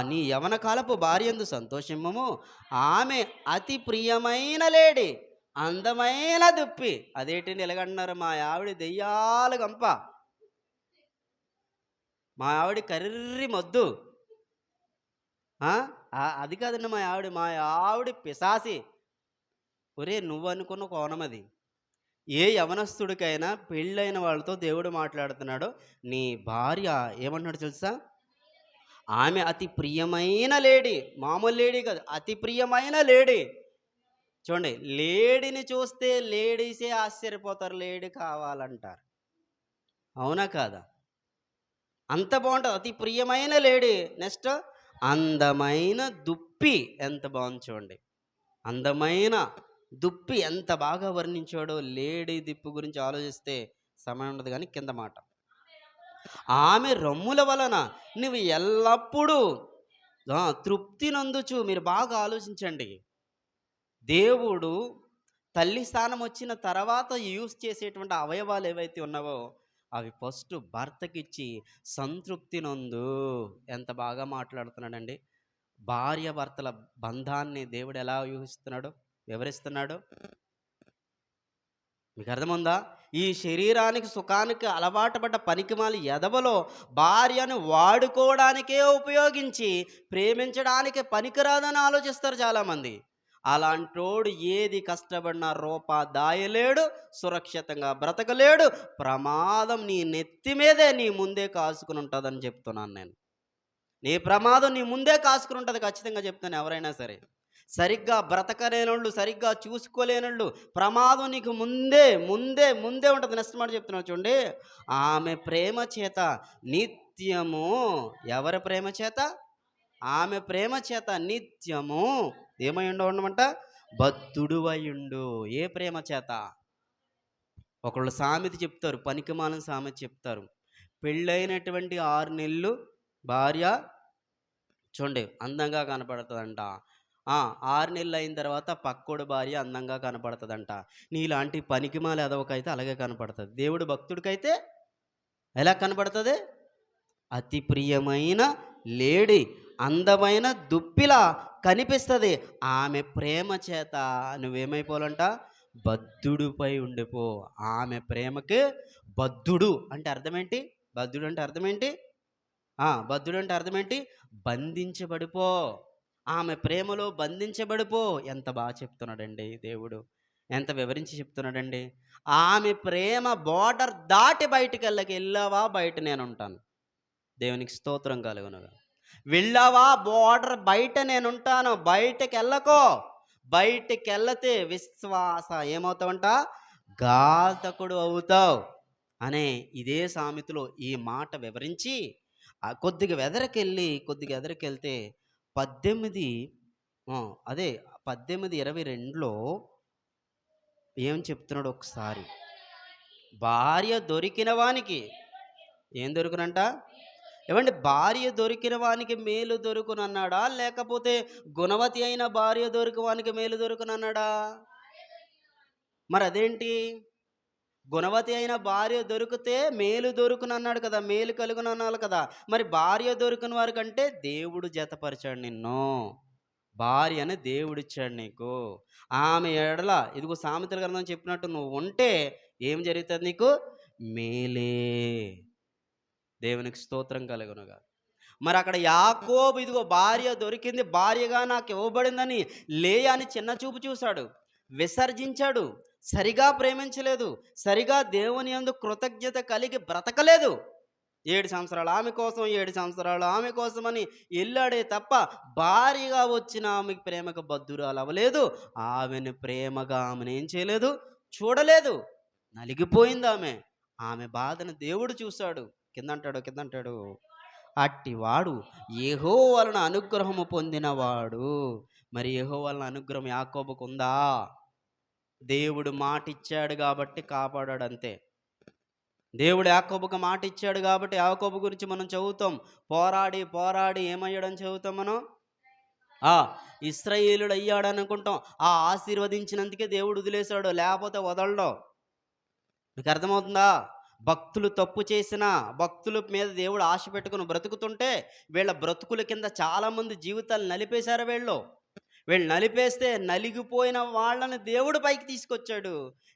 నీ యవన కాలపు భార్యందు సంతోషిమ్మము, ఆమె అతి ప్రియమైన లేడి, అందమైన దుప్పి. అదేంటండి ఎలాగంటున్నారు? మా ఆవిడ దెయ్యాల గంప, మా ఆవిడ కర్రి మొద్దు. అది కాదండి మా ఆవిడ పిశాసి. ఒరే నువ్వు అనుకున్న కోణం అది. ఏ యవనస్తుడికైనా పెళ్ళైన వాళ్ళతో దేవుడు మాట్లాడుతున్నాడు. నీ భార్య ఏమంటున్నాడు తెలుసా? ఆమె అతి ప్రియమైన లేడీ. మామూలు లేడీ కాదు, అతి ప్రియమైన లేడీ. చూడండి, లేడీని చూస్తే లేడీసే ఆశ్చర్యపోతారు, లేడీ కావాలంటారు. అవునా కాదా? అంత బాగుంటుంది. అతి ప్రియమైన లేడీ. నెక్స్ట్ అందమైన దుప్పి. ఎంత బాగుంది చూడండి. అందమైన దుప్పి ఎంత బాగా వర్ణించాడో. లేడీ దిప్పు గురించి ఆలోచిస్తే సమయం ఉండదు కానీ కింద మాట, ఆమె రొమ్ముల వలన నువ్వు ఎల్లప్పుడూ తృప్తి నందుచు. మీరు బాగా ఆలోచించండి. దేవుడు తల్లి స్థానం వచ్చిన తర్వాత యూజ్ చేసేటువంటి అవయవాలు ఏవైతే ఉన్నావో అవి ఫస్ట్ భర్తకిచ్చి సంతృప్తి నందు. ఎంత బాగా మాట్లాడుతున్నాడండి. భార్య భర్తల బంధాన్ని దేవుడు ఎలా ఊహిస్తున్నాడు, వివరిస్తున్నాడు? మీకు అర్థముందా? ఈ శరీరానికి సుఖానికి అలవాటు పడ్డ పనికిమాలి ఎదవలో భార్యను వాడుకోవడానికే ఉపయోగించి ప్రేమించడానికి పనికిరాదని ఆలోచిస్తారు చాలామంది. అలాంటోడు ఏది కష్టపడినా దాయలేడు, సురక్షితంగా బ్రతకలేడు. ప్రమాదం నీ నెత్తి మీదే నీ ముందే కాసుకుని ఉంటుందని చెప్తున్నాను నేను. నీ ప్రమాదం నీ ముందే కాసుకుని ఉంటుంది, ఖచ్చితంగా చెప్తాను. ఎవరైనా సరే సరిగ్గా బ్రతకలేనోళ్ళు, సరిగ్గా చూసుకోలేనోళ్ళు, ప్రమాదం నీకు ముందే ముందే ముందే ఉంటుంది. నెక్స్ట్ మాట చెప్తున్నాడు చూడండి. ఆమె ప్రేమ చేత నిత్యము. ఎవరి ప్రేమ చేత? ఆమె ప్రేమ చేత నిత్యము ఏమై ఉండమంట? బద్ధుడు అయ్యుండు. ఏ ప్రేమ చేత? ఒకళ్ళు సామెత చెప్తారు, పనికిమాలిన సామెత చెప్తారు. పెళ్ళైనటువంటి 6 నెలలు భార్య చూడండి అందంగా కనపడుతుందంట. 6 నెలలు అయిన తర్వాత పక్కోడు భార్య అందంగా కనపడుతుందంట. నీలాంటి పనికిమాల ఎదవకైతే అలాగే కనపడుతుంది. దేవుడు భక్తుడికైతే ఎలా కనపడుతుంది? అతి ప్రియమైన లేడీ, అందమైన దుప్పిలా కనిపిస్తుంది. ఆమె ప్రేమ చేత నువ్వేమైపోవాలంట? బద్ధుడుపై ఉండిపో. ఆమె ప్రేమకి బద్ధుడు అంటే అర్థమేంటి? బద్ధుడు అంటే అర్థమేంటి? బద్ధుడు అంటే అర్థమేంటి? బంధించబడిపో. ఆమె ప్రేమలో బంధించబడిపో. ఎంత బాగా చెప్తున్నాడండి దేవుడు. ఎంత వివరించి చెప్తున్నాడండి. ఆమె ప్రేమ బోర్డర్ దాటి బయటికెళ్ళకి వెళ్ళావా, బయట నేనుంటాను. దేవునికి స్తోత్రం కలుగునుగా. వెళ్ళావా, బోర్డర్ బయట నేనుంటాను, బయటకెళ్ళకో. బయటకెళ్ళతే విశ్వాస ఏమవుతావంట? ఘాతకుడు అవుతావు అనే ఇదే సామెతలో ఈ మాట వివరించి కొద్దిగా ఎదరికెళ్తే 18 అదే 18:22లో ఏం చెప్తున్నాడు ఒకసారి. భార్య దొరికిన వానికి ఏం దొరుకునంట? ఏమండి, భార్య దొరికిన వానికి మేలు దొరుకునన్నాడా, లేకపోతే గుణవతి అయిన భార్య దొరికి వానికి మేలు దొరుకునన్నాడా? మరి అదేంటి? గుణవతి అయిన భార్య దొరికితే మేలు దొరుకునన్నాడు కదా, మేలు కలుగునన్నాడు కదా. మరి భార్య దొరికిన వారికంటే దేవుడు జతపరిచాడు నిన్ను. భార్యని దేవుడిచ్చాడు నీకు. ఆమె ఎడల ఇదిగో సామెతల గ్రంథం చెప్పినట్టు నువ్వు ఉంటే ఏం జరుగుతుంది నీకు? మేలే. దేవునికి స్తోత్రం కలుగునుగా. మరి అక్కడ యాకోబు ఇదిగో భార్య దొరికింది, భార్యగా నాకు ఇవ్వబడిందని లేయాని చిన్న చూపు చూశాడు, విసర్జించాడు, సరిగా ప్రేమించలేదు, సరిగా దేవుని యందు కృతజ్ఞత కలిగి బ్రతకలేదు. 7 సంవత్సరాలు ఆమె కోసం, 7 సంవత్సరాలు ఆమె కోసమని వెళ్ళాడే తప్ప భార్యగా వచ్చిన ఆమెకి ప్రేమకు బద్ధురాలు అవ్వలేదు. ఆమెను ప్రేమగా ఆమెను ఏం చేయలేదు, చూడలేదు. నలిగిపోయింది ఆమె. ఆమె బాధను దేవుడు చూశాడు. కిందంటాడు, అట్టివాడు యెహోవా వలన అనుగ్రహము పొందినవాడు. మరి యెహోవా వలన అనుగ్రహం యాకోబుకు ఉందా? దేవుడు మాట ఇచ్చాడు కాబట్టి కాపాడాడు అంతే. దేవుడు యాకోబుకు మాట ఇచ్చాడు కాబట్టి యాకోబు గురించి మనం చదువుతాం. పోరాడి పోరాడి ఏమయ్యాడని చదువుతాం మనం. ఇశ్రాయేలుడు అయ్యాడు అనుకుంటాం. ఆశీర్వదించినందుకే దేవుడు వదిలేశాడు, లేకపోతే వదలడం. మీకు అర్థమవుతుందా? భక్తులు తప్పు చేసినా, భక్తుల మీద దేవుడు ఆశ పెట్టుకుని బ్రతుకుతుంటే వీళ్ళ బ్రతుకుల కింద చాలామంది జీవితాలు నలిపేశారు. వీళ్ళు నలిపేస్తే నలిగిపోయిన వాళ్ళని దేవుడు పైకి తీసుకొచ్చాడు.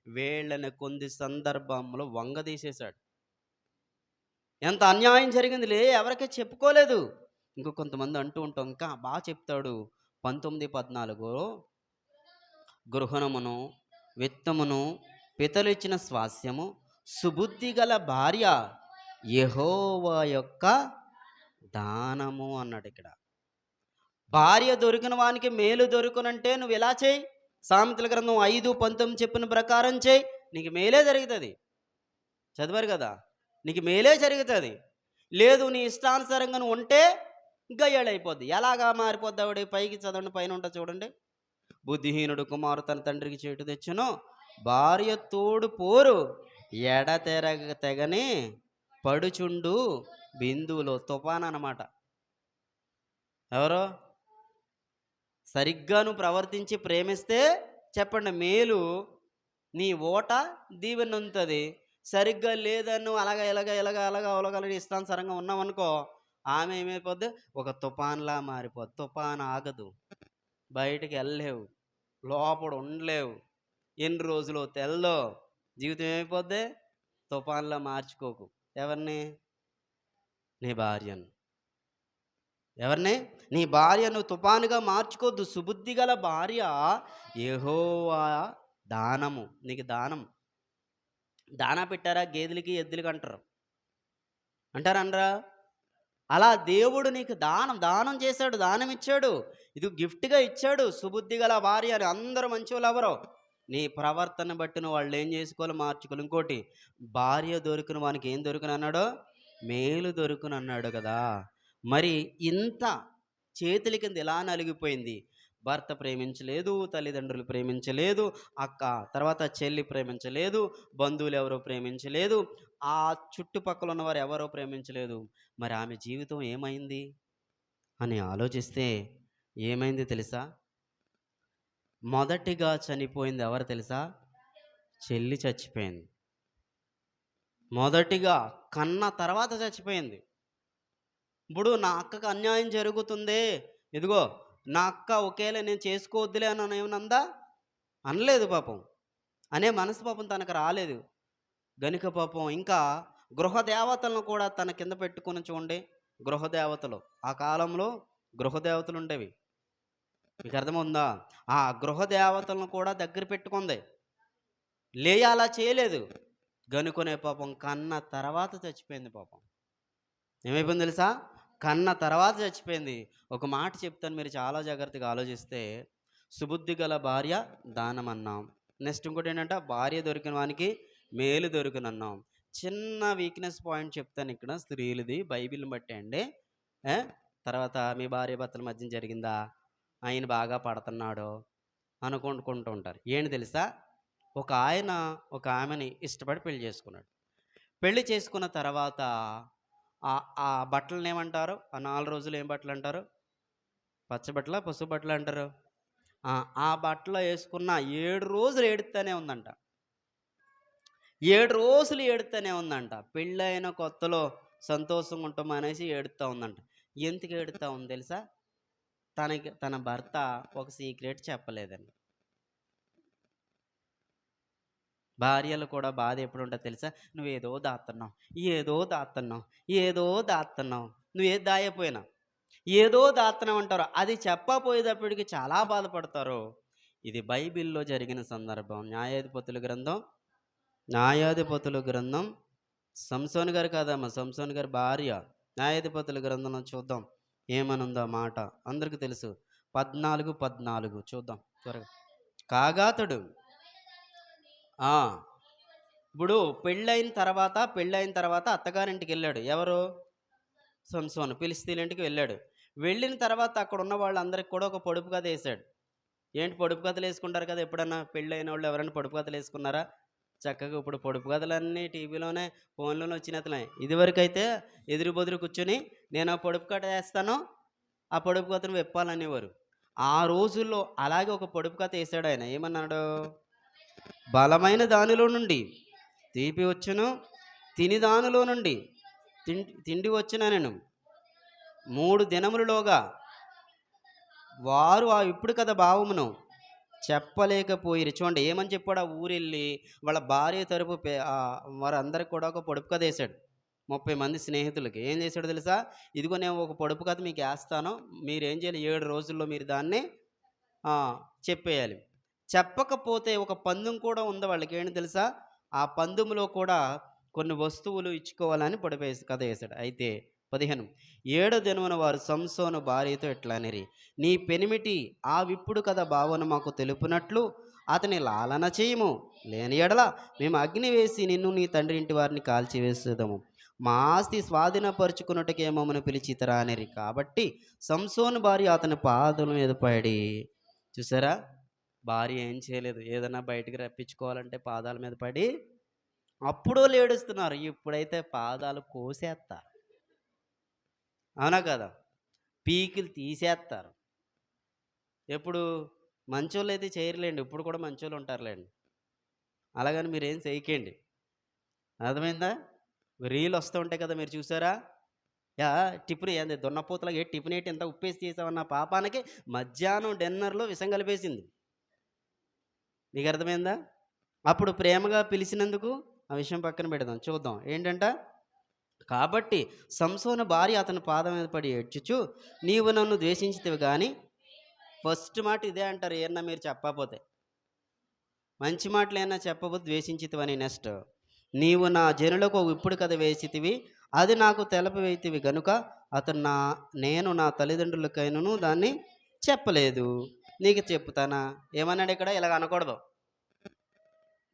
వీళ్ళని కొన్ని సందర్భంలో వంగదీసేశాడు. ఎంత అన్యాయం జరిగిందిలే, ఎవరికీ చెప్పుకోలేదు. ఇంకో కొంతమంది అంటూ ఉంటాం, ఇంకా బాగా చెప్తాడు 19:14 గృహణమును విత్తమును పితలు ఇచ్చిన స్వాస్యము సుబుద్ధి గల భార్య యెహోవా యొక్క దానము అన్నాడు. ఇక్కడ భార్య దొరికిన వానికి మేలు దొరుకునంటే నువ్వు ఎలా చేయి? సామెతల గ్రంథం 5:19 చెప్పిన ప్రకారం చేయి, నీకు మేలే జరుగుతుంది. చదివారు కదా, నీకు మేలే జరుగుతుంది. లేదు నీ ఇష్టానుసారంగా నువ్వు ఉంటే గయ్యాళైపోద్ది. ఎలాగా మారిపోద్ది ఆవిడ? పైకి చదవండి, పైన ఉంటుంది చూడండి. బుద్ధిహీనుడు కుమారు తన తండ్రికి చేటు తెచ్చును, భార్య తోడు పోరు తెగని పడుచుండు బిందువులో. తుఫాన్ అన్నమాట. ఎవరో సరిగ్గా నువ్వు ప్రవర్తించి ప్రేమిస్తే చెప్పండి మేలు, నీ ఓట దీవెన ఉంటుంది. సరిగ్గా లేదన్ను అలాగా ఇష్టానుసారంగా ఉన్నామనుకో, ఆమె ఏమైపోద్ది? ఒక తుఫాన్లా మారిపోద్ది. తుఫాన్ ఆగదు, బయటికి వెళ్ళలేవు, లోపల ఉండలేవు, ఎన్ని రోజులు తెల్దో. జీవితం ఏమైపోద్ది? తుఫాన్లా మార్చుకోకు. ఎవరిని? నీ భార్యను. ఎవరిని? నీ భార్యను తుఫానుగా మార్చుకోవద్దు. సుబుద్ధి గల భార్య యెహోవా దానము. నీకు దానం. దానా పెట్టారా గేదెలకి ఎద్దులకి అంటారా? అలా దేవుడు నీకు దానం చేశాడు, దానం ఇచ్చాడు, ఇది గిఫ్ట్గా ఇచ్చాడు. సుబుద్ధి గల భార్య అని. అందరూ మంచి వాళ్ళు ఎవరో నీ ప్రవర్తన బట్టి వాళ్ళు ఏం చేసుకోవాలి, మార్చుకోవాలి. ఇంకోటి, భార్య దొరికిన వానికి ఏం దొరికినన్నాడో? మేలు దొరుకునన్నాడు కదా. మరి ఇంత చేతుల కింద ఎలా నలిగిపోయింది. భర్త ప్రేమించలేదు, తల్లిదండ్రులు ప్రేమించలేదు, అక్క తర్వాత చెల్లి ప్రేమించలేదు, బంధువులు ఎవరో ప్రేమించలేదు, ఆ చుట్టుపక్కల ఉన్నవారు ఎవరో ప్రేమించలేదు. మరి ఆమె జీవితం ఏమైంది అని ఆలోచిస్తే ఏమైంది తెలుసా? మొదటిగా చనిపోయింది ఎవరు తెలుసా? చెల్లి చచ్చిపోయింది. మొదటిగా కన్న తర్వాత చచ్చిపోయింది. ఇప్పుడు నా అక్కకు అన్యాయం జరుగుతుంది, ఇదిగో నా అక్క ఒకేలా నేను చేసుకోవద్దులే అని ఏమనందా? అనలేదు పాపం. అనే మనసు పాపం తనకు రాలేదు. గనుక పాపం ఇంకా గృహ దేవతలను కూడా తన కింద పెట్టుకొని చూడండి. గృహ దేవతలు ఆ కాలంలో గృహ దేవతలు ఉండేవి. మీకు అర్థమవుందా? ఆ గృహ దేవతలను కూడా దగ్గర పెట్టుకుంది. లేయ అలా చేయలేదు. గనుకొనే పాపం కన్న తర్వాత చచ్చిపోయింది పాపం. ఏమైపోయింది తెలుసా? కన్న తర్వాత చచ్చిపోయింది. ఒక మాట చెప్తాను, మీరు చాలా జాగ్రత్తగా ఆలోచిస్తే, సుబుద్ధి గల భార్య దానమన్నాం. నెక్స్ట్ ఇంకోటి ఏంటంటే, భార్య దొరికిన వానికి మేలు దొరికినన్నాం. చిన్న వీక్నెస్ పాయింట్ చెప్తాను ఇక్కడ స్త్రీలది బైబిల్ని బట్టి అండి. ఏ? తర్వాత మీ భార్య భర్తల మధ్య జరిగిందా, ఆయన బాగా పడుతున్నాడు అనుకుంటూ ఉంటారు. ఏంటి తెలుసా? ఒక ఆయన ఒక ఆమెని ఇష్టపడి పెళ్లి చేసుకున్నాడు. పెళ్లి చేసుకున్న తర్వాత ఆ ఆ బట్టలను ఏమంటారు? ఆ 4 రోజులు ఏం బట్టలు అంటారు? పచ్చ బట్టలా? పసుపు బట్టలు అంటారు? ఆ బట్టలు వేసుకున్న 7 రోజులు ఏడుస్తూనే ఉందంట. 7 రోజులు ఏడుస్తూనే ఉందంట. పెళ్ళైన కొత్తలో సంతోషంగా ఉంటాం అనేసి ఏడుస్తూ ఉందంట. ఎందుకు ఏడుస్తూ ఉంది తెలుసా? తన భర్త ఒక సీక్రెట్ చెప్పలేదండి. భార్యలు కూడా బాధ ఎప్పుడు ఉంటుంది తెలుసా? నువ్వేదో దాస్తున్నావు, ఏదో దాస్తున్నావు, ఏదో దాస్తున్నావు. నువ్వేది దాయపోయినా ఏదో దాస్తున్నావు అంటారు. అది చెప్పపోయేటప్పటికి చాలా బాధపడతారు. ఇది బైబిల్లో జరిగిన సందర్భం. న్యాయాధిపతుల గ్రంథం సంసోను గారు కాదమ్మా, సంసోను గారి భార్య. న్యాయాధిపతుల గ్రంథంలో చూద్దాం ఏమనుందో మాట. అందరికీ తెలుసు. 14:14 చూద్దాం త్వరగా. కాగాతడు ఆ ఇప్పుడు పెళ్ళైన తర్వాత అత్తగారింటికి వెళ్ళాడు. ఎవరు? సంసోను ఫిలిష్తీయుల వెళ్ళాడు. వెళ్ళిన తర్వాత అక్కడ ఉన్న వాళ్ళందరికీ కూడా ఒక పొడుపు కథ వేశాడు. ఏంటి పొడుపు కథలు వేసుకుంటారు కదా, ఎప్పుడన్నా పెళ్ళైన వాళ్ళు ఎవరైనా పొడుపు కథలు వేసుకున్నారా? చక్కగా ఇప్పుడు పొడుపు కథలన్నీ టీవీలోనే ఫోన్లోనే వచ్చినట్లే. ఇదివరకు అయితే ఎదురు బొదురు కూర్చొని నేను ఆ పొడుపు కథ వేస్తాను, ఆ పొడుపు కథను విప్పాలనేవారు. ఆ రోజుల్లో అలాగే ఒక పొడుపు కథ వేసాడు ఆయన. ఏమన్నాడు? బలమైన దానిలో నుండి తీపి వచ్చును, తిని దానిలో నుండి తిండి వచ్చిన నేను 3 దినములలోగా వారు ఇప్పుడు కదా భావమును చెప్పలేకపోయిరు. చూడండి ఏమని చెప్పాడు? ఆ ఊరెళ్ళి వాళ్ళ భార్య తరపు వారందరికి కూడా ఒక పొడుపు కథ వేశాడు. 30 మంది స్నేహితులకి ఏం చేశాడు తెలుసా? ఇదిగో నేను ఒక పొడుపు కథ మీకు వేస్తాను, మీరేం చేయాలి? 7 రోజుల్లో మీరు దాన్ని చెప్పేయాలి. చెప్పకపోతే ఒక పందెం కూడా ఉంది వాళ్ళకి. ఏంటి తెలుసా? ఆ పందెంలో కూడా కొన్ని వస్తువులు ఇచ్చుకోవాలని కథ వేశాడు. అయితే 15 7 దినమున వారు సంసోను భార్యతో ఎట్లా అనిరి, నీ పెనిమిటి ఆ విప్పుడు కథ భావన మాకు తెలుపునట్లు అతని లాలన చేయము, లేని ఎడల మేము అగ్ని వేసి నిన్ను నీ తండ్రి ఇంటి వారిని కాల్చివేసేదము, మా ఆస్తి స్వాధీనపరుచుకున్నట్టుకే మమ్మల్ని పిలిచితరా అనిరి. కాబట్టి సంసోను భార్య అతని పాదముల మీద పడి, చూసారా, భార్య ఏం చేయలేదు, ఏదైనా బయటికి రప్పించుకోవాలంటే పాదాల మీద పడి అప్పుడు ఏడుస్తున్నారు. ఇప్పుడైతే పాదాలు కోసేస్తారు. అవునా కదా? పీకిలు తీసేస్తారు. ఎప్పుడు? మంచోళ్ళు అయితే చేయరులేండి, ఇప్పుడు కూడా మంచోళ్ళు ఉంటారులేండి. అలాగని మీరేం చేయకండి. అర్థమైందా? రీల్ వస్తూ ఉంటాయి కదా, మీరు చూసారా? టిఫిన్ ఏంది దున్నపోతలాగా టిఫిన్ ఏంటి ఎంత ఉప్పేసి చేసామన్న పాపానికి మధ్యాహ్నం డిన్నర్లో విషం కలిపేసింది. నీకు అర్థమైందా? అప్పుడు ప్రేమగా పిలిచినందుకు ఆ విషయం పక్కన పెడదాం, చూద్దాం ఏంటంట. కాబట్టి సంసోను భార్య అతని పాదం మీద పడి ఏడ్చుచు, నీవు నన్ను ద్వేషించితివి కానీ, ఫస్ట్ మాట ఇదే అంటారు ఏమన్నా మీరు చెప్పకపోతే, మంచి మాటలు ఏమన్నా చెప్పబోతే ద్వేషించితివని. నెక్స్ట్, నీవు నా జనులకు ఇప్పుడు కథ వేసితివి, అది నాకు తెలపవేతివి గనుక నేను నా తల్లిదండ్రులకైనను దాన్ని చెప్పలేదు, నీకు చెప్తానా? ఏమన్నాడు ఇక్కడ? ఇలాగ అనకూడదు.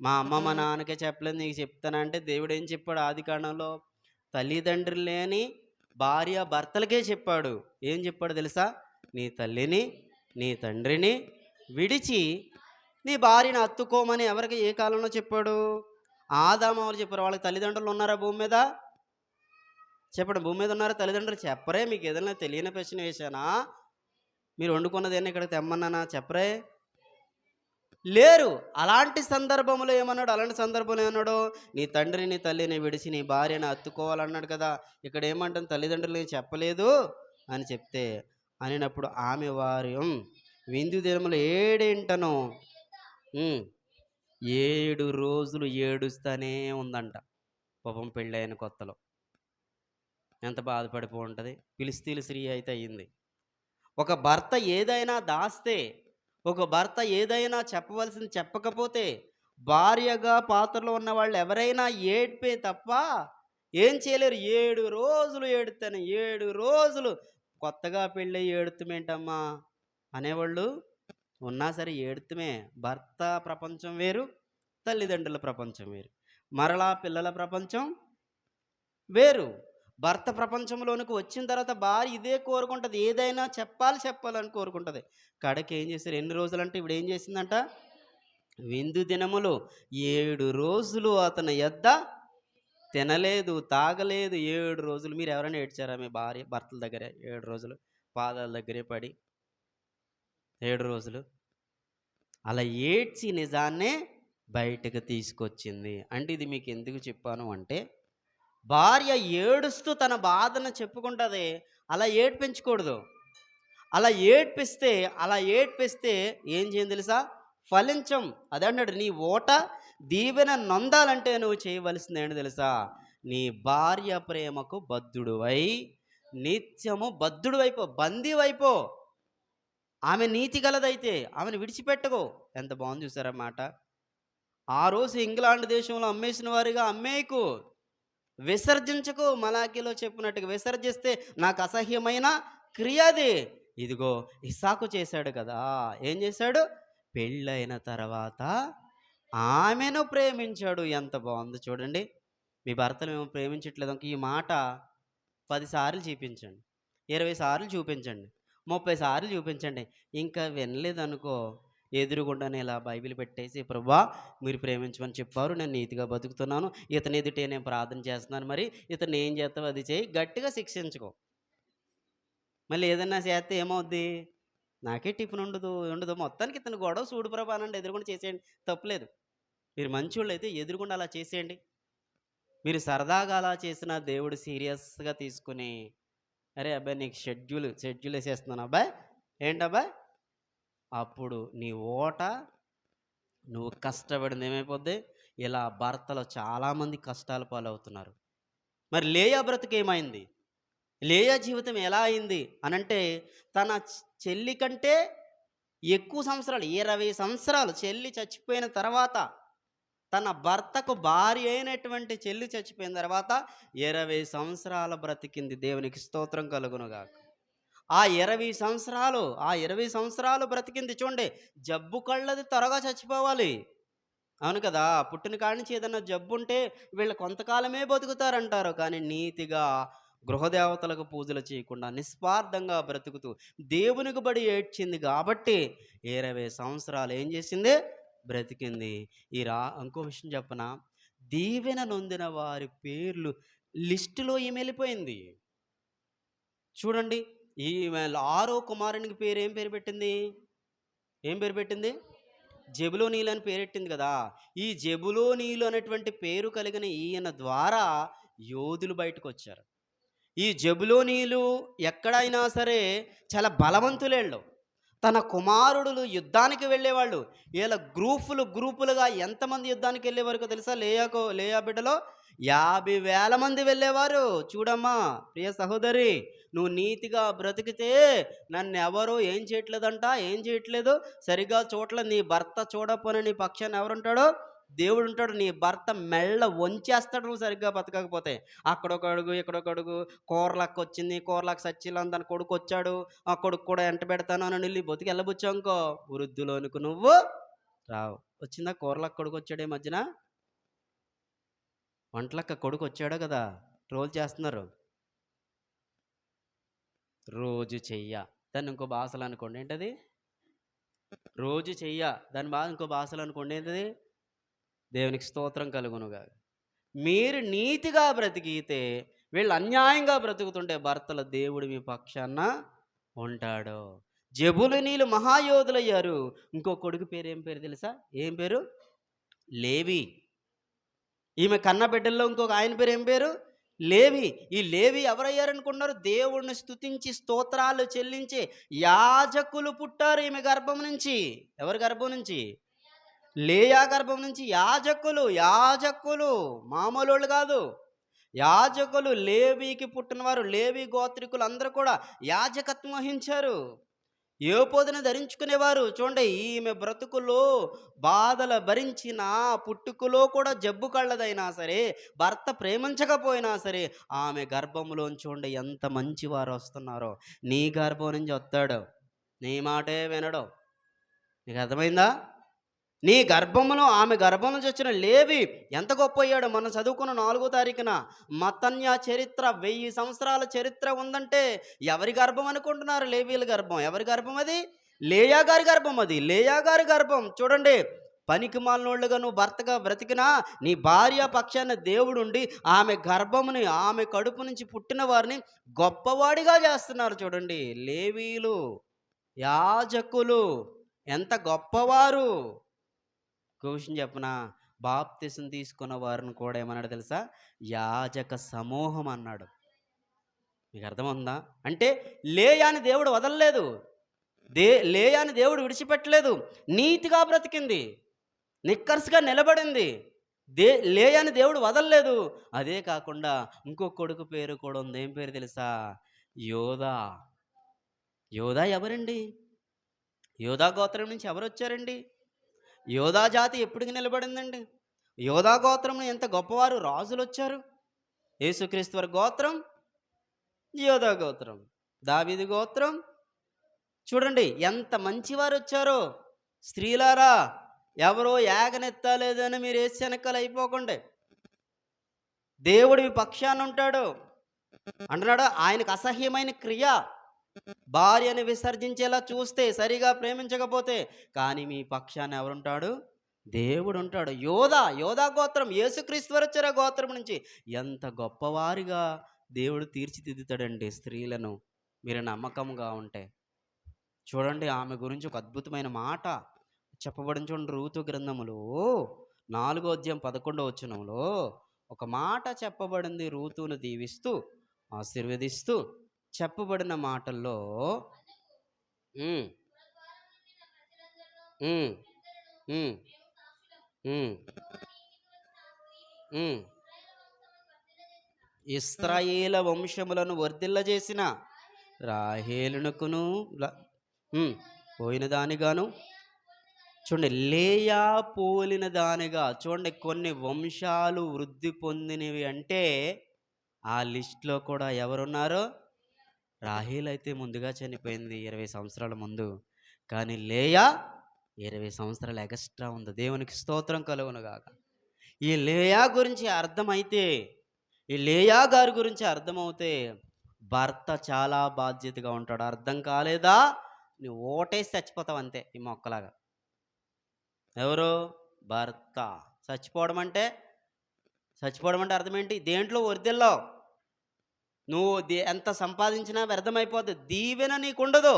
మా అమ్మ మా నాన్నకే చెప్పలేదు, నీకు చెప్తానంటే దేవుడు ఏం చెప్పాడు? ఆదికాండంలో తల్లిదండ్రులు లేని భార్య భర్తలకే చెప్పాడు. ఏం చెప్పాడు తెలుసా? నీ తల్లిని నీ తండ్రిని విడిచి నీ భార్యను హత్తుకోమని ఎవరికి ఏ కాలంలో చెప్పాడు? ఆదాము ఎవరు చెప్పారు? వాళ్ళకి తల్లిదండ్రులు ఉన్నారా భూమి మీద? చెప్పండి, భూమి మీద ఉన్నారా తల్లిదండ్రులు? చెప్పరే. మీకు ఏదైనా తెలియని ప్రశ్న వేశానా? మీరు వండుకున్నది ఏమన్నా ఇక్కడ తెమ్మన్నానా? చెప్పరే. లేరు. అలాంటి సందర్భంలో ఏమన్నాడు? అలాంటి సందర్భంలో ఏమన్నాడు? నీ తండ్రిని, తల్లిని విడిచి నీ భార్యను హత్తుకోవాలన్నాడు కదా! ఇక్కడ ఏమంటుంది? తల్లిదండ్రులకి చెప్పలేదు అని చెప్తే, అనినప్పుడు ఆమె వారి విందు దినములు ఏడేంటను 7 రోజులు ఏడుస్తానే ఉందంట. పాపం పెళ్ళైన కొత్తలో. ఎంత బాధపడిపో ఉంటది. ఫిలిష్తీయుల స్త్రీ అయితే అయింది. ఒక భర్త ఏదైనా దాస్తే, ఒక భర్త ఏదైనా చెప్పవలసింది చెప్పకపోతే, భార్యగా పాత్రలో ఉన్నవాళ్ళు ఎవరైనా ఏడ్పే తప్ప ఏం చేయలేరు. 7 రోజులు ఏడుతాను. 7 రోజులు కొత్తగా పెళ్ళయి ఏడుతుమేంటమ్మా అనేవాళ్ళు ఉన్నా సరే ఏడుతుమే. భర్త ప్రపంచం వేరు, తల్లిదండ్రుల ప్రపంచం వేరు. మరలా పిల్లల ప్రపంచం వేరు. భర్త ప్రపంచంలోనికి వచ్చిన తర్వాత భార్య ఇదే కోరుకుంటది. ఏదైనా చెప్పాలని కోరుకుంటది. కడకి ఏం చేశారు? ఎన్ని రోజులంటే ఇప్పుడు ఏం చేసిందంట? విందు దినములు 7 రోజులు అతని యొద్ద తినలేదు, తాగలేదు. 7 రోజులు. మీరు ఎవరైనా ఏడ్చారా? మీ భర్తల దగ్గరే 7 రోజులు పాదాల దగ్గరే పడి 7 రోజులు అలా ఏడ్చి నిజాన్నే బయటకు తీసుకొచ్చింది. అంటే ఇది మీకు ఎందుకు చెప్పాను అంటే, భార్య ఏడుస్తూ తన బాధను చెప్పుకుంటుంది. అలా ఏడ్పించకూడదు. అలా ఏడ్పిస్తే ఏం చేయం తెలుసా? ఫలించం. అదన్నాడు, నీ ఓట దీవెన నొందాలంటే నువ్వు చేయవలసింది ఏంటి తెలుసా? నీ భార్య ప్రేమకు బద్ధుడువై నిత్యము బద్ధుడువైపో, బందీవైపో. ఆమె నీతి గలదైతే ఆమెను విడిచిపెట్టకో. ఎంత బాగుంది చూసారా మాట. ఆ రోజు ఇంగ్లాండ్ దేశంలో అమ్మేసిన వారిగా అమ్మేయకు, విసర్జించకు. మలాకీలో చెప్పినట్టుగా విసర్జిస్తే నాకు అసహ్యమైన క్రియది. ఇదిగో ఇస్సాకు చేశాడు కదా. ఏం చేశాడు? పెళ్ళైన తర్వాత ఆమెను ప్రేమించాడు. ఎంత బాగుంది చూడండి. మీ భర్తను మేము ప్రేమించట్లేదు ఈ మాట 10 సార్లు చూపించండి, 20 సార్లు చూపించండి, 30 సార్లు చూపించండి. ఇంకా వినలేదనుకో, ఎదురుగుండానే ఇలా బైబిల్ పెట్టేసి, ప్రభువా మీరు ప్రేమించమని చెప్పారు, నేను నీతిగా బతుకుతున్నాను, ఇతని ఎదుటే నేను ప్రార్థన చేస్తున్నాను, మరి ఇతను ఏం చేస్తావు అది చేయి, గట్టిగా శిక్షించుకో. మళ్ళీ ఏదన్నా చేస్తే ఏమవుద్ది? నాకే టిఫిన్ ఉండదు మొత్తానికి ఇతను గొడవ చూడు ప్రభా అనండి, ఎదురుగుండా చేసేయండి, తప్పులేదు. మీరు మంచోళ్ళు అయితే ఎదురుగుండా అలా చేసేయండి. మీరు సరదాగా అలా చేసిన దేవుడు సీరియస్గా తీసుకుని, అరే అబ్బాయి నీకు షెడ్యూల్ వేసేస్తున్నాను అబ్బాయి, ఏంటబ్బాయి, అప్పుడు నీ ఓట నువ్వు కష్టపడింది ఏమైపోద్ది? ఇలా భర్తలో చాలామంది కష్టాల పాలవుతున్నారు. మరి లేయా బ్రతుకేమైంది? లేయా జీవితం ఎలా అయింది అనంటే, తన చెల్లి కంటే ఎక్కువ సంవత్సరాలు, 20 సంవత్సరాలు చెల్లి చచ్చిపోయిన తర్వాత, తన భర్తకు భార్య అయినటువంటి చెల్లి చచ్చిపోయిన తర్వాత 20 సంవత్సరాల బ్రతికింది. దేవునికి స్తోత్రం కలుగునుగాక. ఆ 20 సంవత్సరాలు బ్రతికింది. చూడండి, జబ్బు కళ్ళది త్వరగా చచ్చిపోవాలి. అవును కదా. పుట్టిన కాడి నుంచి ఏదన్నా జబ్బు ఉంటే వీళ్ళు కొంతకాలమే బతుకుతారంటారు. కానీ నీతిగా గృహదేవతలకు పూజలు చేయకుండా నిస్వార్థంగా బ్రతుకుతూ దేవునికి బడి ఏడ్చింది కాబట్టి 20 సంవత్సరాలు ఏం చేసింది? బ్రతికింది. ఇంకో విషయం చెప్పనా? దీవెన నొందిన వారి పేర్లు లిస్టులో ఈమె వెళ్ళిపోయింది. చూడండి, ఈమె 6వ కుమారునికి ఏం పేరు పెట్టింది? ఏం పేరు పెట్టింది? జెబులోనీలు అని పేరెట్టింది కదా. ఈ జెబులోనీలు అనేటువంటి పేరు కలిగిన ఈయన ద్వారా యోధులు బయటకు వచ్చారు. ఈ జెబులోనీలు ఎక్కడైనా సరే చాలా బలవంతులేళ్ళు. తన కుమారుడులు యుద్ధానికి వెళ్ళేవాళ్ళు. ఇలా గ్రూపులుగా ఎంతమంది యుద్ధానికి వెళ్ళేవారు తెలుసా? లేయా బిడ్డలో 50,000 మంది వెళ్ళేవారు. చూడమ్మా ప్రియ సహోదరి, నువ్వు నీతిగా బ్రతికితే నన్ను ఎవరు ఏం చేయట్లేదు, సరిగా చూడలే, నీ భర్త చూడపోయిన నీ పక్షాన్ని ఎవరుంటాడో? దేవుడు ఉంటాడు. నీ భర్త మెళ్ళ వంచేస్తాడు నువ్వు సరిగ్గా బతకకపోతే. అక్కడొక అడుగు ఇక్కడొక అడుగు, కూరలక్క వచ్చింది, కూరలకు సచ్చిలం దాని కొడుకు వచ్చాడు, ఆ కొడుకు కూడా ఎంట పెడతాను అని వెళ్ళి బతికి వెళ్ళబుచ్చాంకో వృద్ధులోనికి నువ్వు రావు. వచ్చిందా? కూరలక్క కొడుకు వచ్చాడే మధ్యన, వంటలక్క కొడుకు వచ్చాడో కదా, ట్రోల్ చేస్తున్నారు. రోజు చెయ్య దాన్ని ఇంకో భాషలు అనుకోండి ఏంటది? రోజు చెయ్య దాని బాధ ఇంకో భాషలు అనుకోండి ఏంటది? దేవునికి స్తోత్రం కలుగునుగా. మీరు నీతిగా బ్రతికితే, వీళ్ళు అన్యాయంగా బ్రతుకుతుంటే భర్తల దేవుడు మీ పక్షాన ఉంటాడు. జెబులూనీలు మహాయోధులయ్యారు. ఇంకో కొడుకు పేరు ఏం పేరు తెలుసా? ఏం పేరు? లేవి. ఈమె కన్న బిడ్డల్లో ఇంకొక ఆయన పేరు ఏం పేరు? లేవి. ఈ లేవి ఎవరయ్యారనుకున్నారు? దేవుణ్ణి స్తుతించి స్తోత్రాలు చెల్లించే యాజకులు పుట్టారు ఈమె గర్భం నుంచి. ఎవరి గర్భం నుంచి? లేయా గర్భం నుంచి యాజకులు. యాజకులు మామూలోళ్ళు కాదు. యాజకులు, లేవీకి పుట్టినవారు, లేవి గోత్రికులు అందరూ కూడా యాజకత్వం వహించారు. ఏపోదును ధరించుకునేవారు. చూడండి, ఈమె బ్రతుకులో బాధలు భరించిన, పుట్టుకలో కూడా జబ్బు కళ్ళదైనా సరే, భర్త ప్రేమించకపోయినా సరే, ఆమె గర్భంలోంచి చూడండి ఎంత మంచివారు వస్తున్నారో. నీ గర్భం నుంచి వస్తాడు, నీ మాటే వినడు. నీకు అర్థమైందా? నీ గర్భంలో, ఆమె గర్భం నుంచి వచ్చిన లేవి ఎంత గొప్ప అయ్యాడు. మనం చదువుకున్న 4వ తారీఖున మత్తన్య చరిత్ర, 1000 సంవత్సరాల చరిత్ర ఉందంటే ఎవరి గర్భం అనుకుంటున్నారు? లేవీల గర్భం. ఎవరి గర్భం అది? లేయా గారి గర్భం. అది లేయా గారి గర్భం. చూడండి, పనికి మాలినోళ్ళుగా నువ్వు భర్తగా బ్రతికినా నీ భార్య పక్షాన దేవుడుండి ఆమె గర్భముని, ఆమె కడుపు నుంచి పుట్టిన వారిని గొప్పవాడిగా చేస్తున్నారు. చూడండి, లేవీలు, యాజకులు ఎంత గొప్పవారు. క్వశ్చన్ చెప్పనా? బాప్తిసం తీసుకున్న వారిని కూడా ఏమన్నాడు తెలుసా? యాజక సమూహం అన్నాడు. మీకు అర్థమవుందా? అంటే లేయాని దేవుడు వదలలేదు, లేయాని దేవుడు విడిచిపెట్టలేదు. నీతిగా బ్రతికింది, నిక్కర్సుగా నిలబడింది. లేయాని దేవుడు వదలలేదు. అదే కాకుండా ఇంకో కొడుకు పేరు కూడా ఉంది. ఏం పేరు తెలుసా? యోధా. యోధా ఎవరండి? యోధా గోత్రం నుంచి ఎవరు వచ్చారండి? యోధా జాతి ఎప్పటికి నిలబడిందండి? యోధా గోత్రం ఎంత గొప్పవారు రాజులు వచ్చారు. యేసుక్రీస్తు వారి గోత్రం యోధా గోత్రం, దావీదు గోత్రం. చూడండి ఎంత మంచివారు వచ్చారో. స్త్రీలారా, ఎవరో ఏగనెత్తలేదని మీరు వేసి వెనకాల అయిపోకండి. దేవుడు మీ పక్షాన ఉంటాడు. అంటున్నాడు, ఆయనకు అసహ్యమైన క్రియ భార్యని విసర్జించేలా చూస్తే, సరిగా ప్రేమించకపోతే. కానీ మీ పక్షాన ఎవరుంటాడు? దేవుడు ఉంటాడు. యోధా గోత్రం, యేసుక్రీస్తు వారు వచ్చారు ఆ గోత్రం నుంచి. ఎంత గొప్పవారిగా దేవుడు తీర్చిదిద్దుతాడండి స్త్రీలను, మీరు నమ్మకంగా ఉంటే. చూడండి, ఆమె గురించి ఒక అద్భుతమైన మాట చెప్పబడిన చూడండి. రూతు గ్రంథములో 4వ అధ్యాయం 11వ వచనంలో ఒక మాట చెప్పబడింది. రూతును దీవిస్తూ ఆశీర్వదిస్తూ చెప్పబడిన మాటల్లో ఇశ్రాయేలు వంశములను వర్ధిల్లజేసిన రాహేలునకును పోయిన దానిగాను. చూడండి, లేయా పోలిన దానిగా. చూడండి, కొన్ని వంశాలు వృద్ధి పొందినవి అంటే ఆ లిస్ట్లో కూడా ఎవరున్నారు? రాహేల్ అయితే ముందుగా చనిపోయింది 20 సంవత్సరాల ముందు. కానీ లేయా 20 సంవత్సరాలు ఎక్స్ట్రా ఉంది. దేవునికి స్తోత్రం కలుగునుగాక. ఈ లేయా గురించి అర్థమైతే, ఈ లేయా గారి గురించి అర్థమవుతే భర్త చాలా బాధ్యతగా ఉంటాడు. అర్థం కాలేదా? నువ్వు ఓటేసి చచ్చిపోతావు అంతే, ఈ మొక్కలాగా. ఎవరు? భర్త. చచ్చిపోవడం అంటే అర్థం ఏంటి? దేంట్లో వర్ధిల్లావు నువ్వు, ఎంత సంపాదించినా వ్యర్థమైపోద్ది. దీవెన నీకుండదు.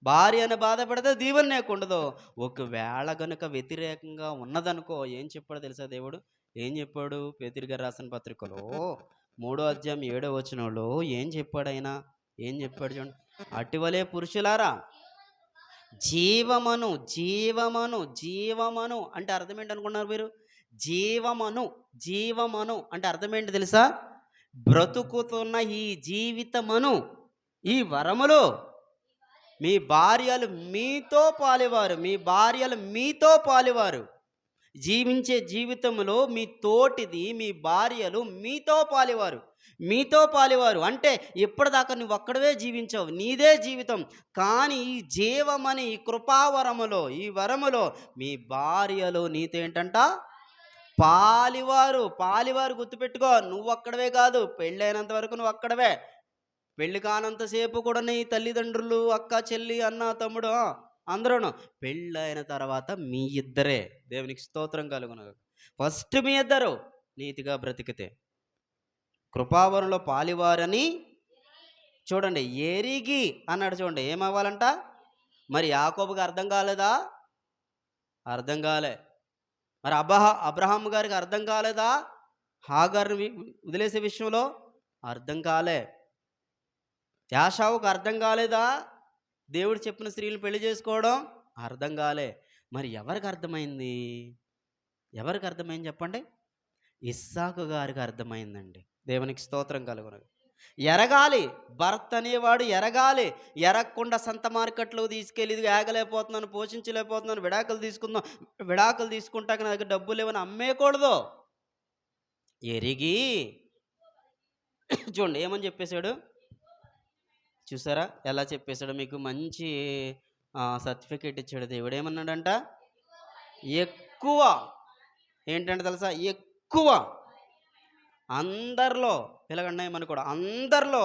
భార్య అని బాధపడితే దీవెన నీకుండదు. ఒకవేళ గనుక వ్యతిరేకంగా ఉన్నదనుకో, ఏం చెప్పాడు తెలుసా దేవుడు? ఏం చెప్పాడు? పేతురు గారు రాసిన పత్రికలో 3వ అధ్యాయం 7వ వచనంలో ఏం చెప్పాడు ఆయన? ఏం చెప్పాడు చూడండి. అటువలే పురుషులారా జీవమను అంటే అర్థం ఏంటి అనుకున్నారు మీరు? జీవమను అంటే అర్థం ఏంటి తెలుసా? బ్రతుకుతున్న ఈ జీవితమను, ఈ వరములో మీ భార్యలు మీతో పాలివారు. జీవించే జీవితంలో మీ తోటిది, మీ భార్యలు మీతో పాలివారు. అంటే ఇప్పటిదాకా నువ్వు ఒక్కడవే జీవించావు, నీదే జీవితం. కానీ ఈ జీవమని, ఈ కృపావరములో, ఈ వరములో మీ భార్యలు నీతో ఏంటంట? పాలివారు. గుర్తుపెట్టుకో, నువ్వు ఒక్కడవే కాదు. పెళ్ళైనంత వరకు నువ్వు ఒక్కడవే. పెళ్ళి కానంతసేపు కూడా నీ తల్లిదండ్రులు, అక్క, చెల్లి, అన్న, తమ్ముడు అందరూ. పెళ్ళైన తర్వాత మీ ఇద్దరే. దేవునికి స్తోత్రం కలుగును. ఫస్ట్ మీ ఇద్దరు నీతిగా బ్రతికితే కృపావరంలో పాలివారని చూడండి, ఎరిగి అన్నాడు. చూడండి, ఏమవ్వాలంట? మరి యాకోబుకి అర్థం కాలేదా? అర్థం కాలే. మరి అబ్రహాం గారికి అర్థం కాలేదా హాగర్ని వదిలేసే విషయంలో? అర్థం కాలే. యాషావుకు అర్థం కాలేదా దేవుడు చెప్పిన స్త్రీలు పెళ్లి చేసుకోవడం? అర్థం కాలే. మరి ఎవరికి అర్థమైంది? ఎవరికి అర్థమైంది చెప్పండి? ఇస్సాకు గారికి అర్థమైందండి. దేవునికి స్తోత్రం కలుగును. ఎరగాలి, భర్త అనేవాడు ఎరగాలి. ఎరగకుండా సంత మార్కెట్లో తీసుకెళ్ళి ఇది ఏగలేకపోతున్నాను, పోషించలేకపోతున్నాను, విడాకులు తీసుకుంటాక నా దగ్గర డబ్బులు లేవని అమ్మేయకూడదు. ఎరిగి చూడండి ఏమని చెప్పేశాడు చూసారా? ఎలా చెప్పేశాడు? మీకు మంచి సర్టిఫికేట్ ఇచ్చాడు దేవుడు. ఏమన్నాడంట? ఎక్కువ ఏంటంటే తెలుసా? ఎక్కువ అందరిలో ఇలాగన్నాయమని కూడా అందరిలో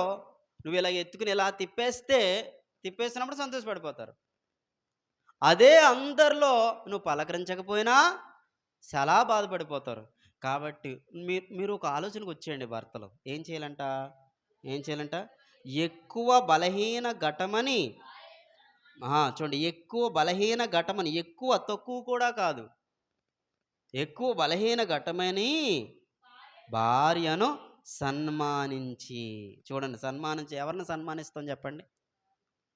నువ్వు ఇలా ఎత్తుకుని ఇలా తిప్పేసినప్పుడు సంతోషపడిపోతారు. అదే అందరిలో నువ్వు పలకరించకపోయినా చాలా బాధపడిపోతారు. కాబట్టి మీరు ఒక ఆలోచనకు వచ్చేయండి. భర్తలు ఏం చేయాలంట? ఎక్కువ బలహీన ఘటమని చూడండి, ఎక్కువ బలహీన ఘటమని, ఎక్కువ తక్కువ కూడా కాదు, ఎక్కువ బలహీన ఘటమని భార్యను సన్మానించి. చూడండి, సన్మానించి. ఎవరిని సన్మానిస్తాం చెప్పండి?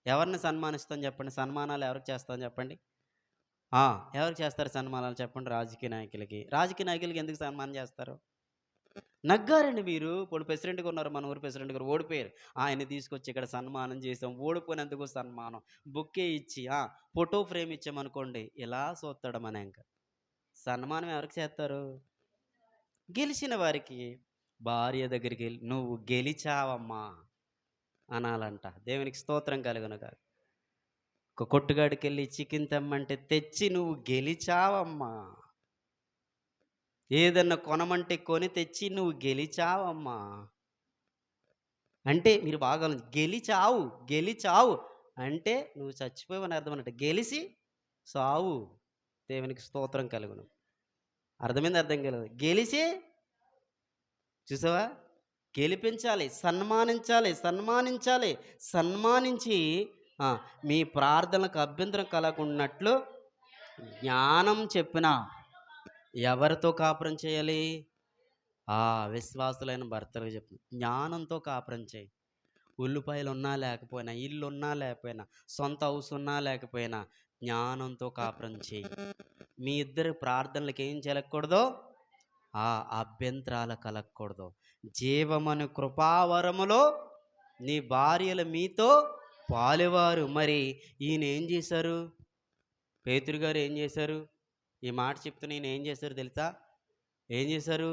ఎవరిని సన్మానిస్తాం చెప్పండి? సన్మానాలు ఎవరికి చేస్తాం చెప్పండి? ఎవరికి చేస్తారు సన్మానాలు చెప్పండి? రాజకీయ నాయకులకి ఎందుకు సన్మానం చేస్తారు? నగ్గారండి మీరు. ఇప్పుడు ప్రెసిడెంట్గా ఉన్నారు, మన ఊరు ప్రెసిడెంట్ గారు ఓడిపోయారు. ఆయన్ని తీసుకొచ్చి ఇక్కడ సన్మానం చేసాం. ఓడిపోయినందుకు సన్మానం, బుక్కే ఇచ్చి ఫోటో ఫ్రేమ్ ఇచ్చామనుకోండి, ఇలా చూస్తాడు మన. ఇంకా సన్మానం ఎవరికి చేస్తారు? గెలిచిన వారికి. భార్య దగ్గరికి వెళ్ళి నువ్వు గెలిచావమ్మా అనాలంట. దేవునికి స్తోత్రం కలుగునుగా. ఒక కొట్టుగాడికి వెళ్ళి చికెన్ తెమ్మంటే తెచ్చి నువ్వు గెలిచావమ్మా. ఏదన్నా కొనమంటే కొని తెచ్చి నువ్వు గెలిచావమ్మా అంటే మీరు బాగా గెలిచావు అంటే నువ్వు చచ్చిపోయావని అర్థం అన్నట్టు. గెలిచి సావు. దేవునికి స్తోత్రం కలుగును. అర్థమైంది? అర్థం కలదు. గెలిచి చూసావా? గెలిపించాలి, సన్మానించి మీ ప్రార్థనలకు అభ్యంతరం కలగకున్నట్లు జ్ఞానం చెప్పిన. ఎవరితో కాపురం చేయాలి? విశ్వాసులైన భర్తలకు చెప్పు, జ్ఞానంతో కాపురం చేయి. ఉల్లిపాయలు ఉన్నా లేకపోయినా, ఇల్లు ఉన్నా లేకపోయినా, సొంత హౌస్ ఉన్నా లేకపోయినా జ్ఞానంతో కాపురం చేయి. మీ ఇద్దరి ప్రార్థనలకు ఏం చేయకూడదు? అభ్యంతరాలు కలగకూడదు. జీవమను కృపావరములో నీ భార్యలు మీతో పాలువారు. మరి ఈయన ఏం చేశారు? పేతురు గారు ఏం చేశారు? ఈ మాట చెప్తున్న ఈయన ఏం చేశారు తెలుసా? ఏం చేశారు?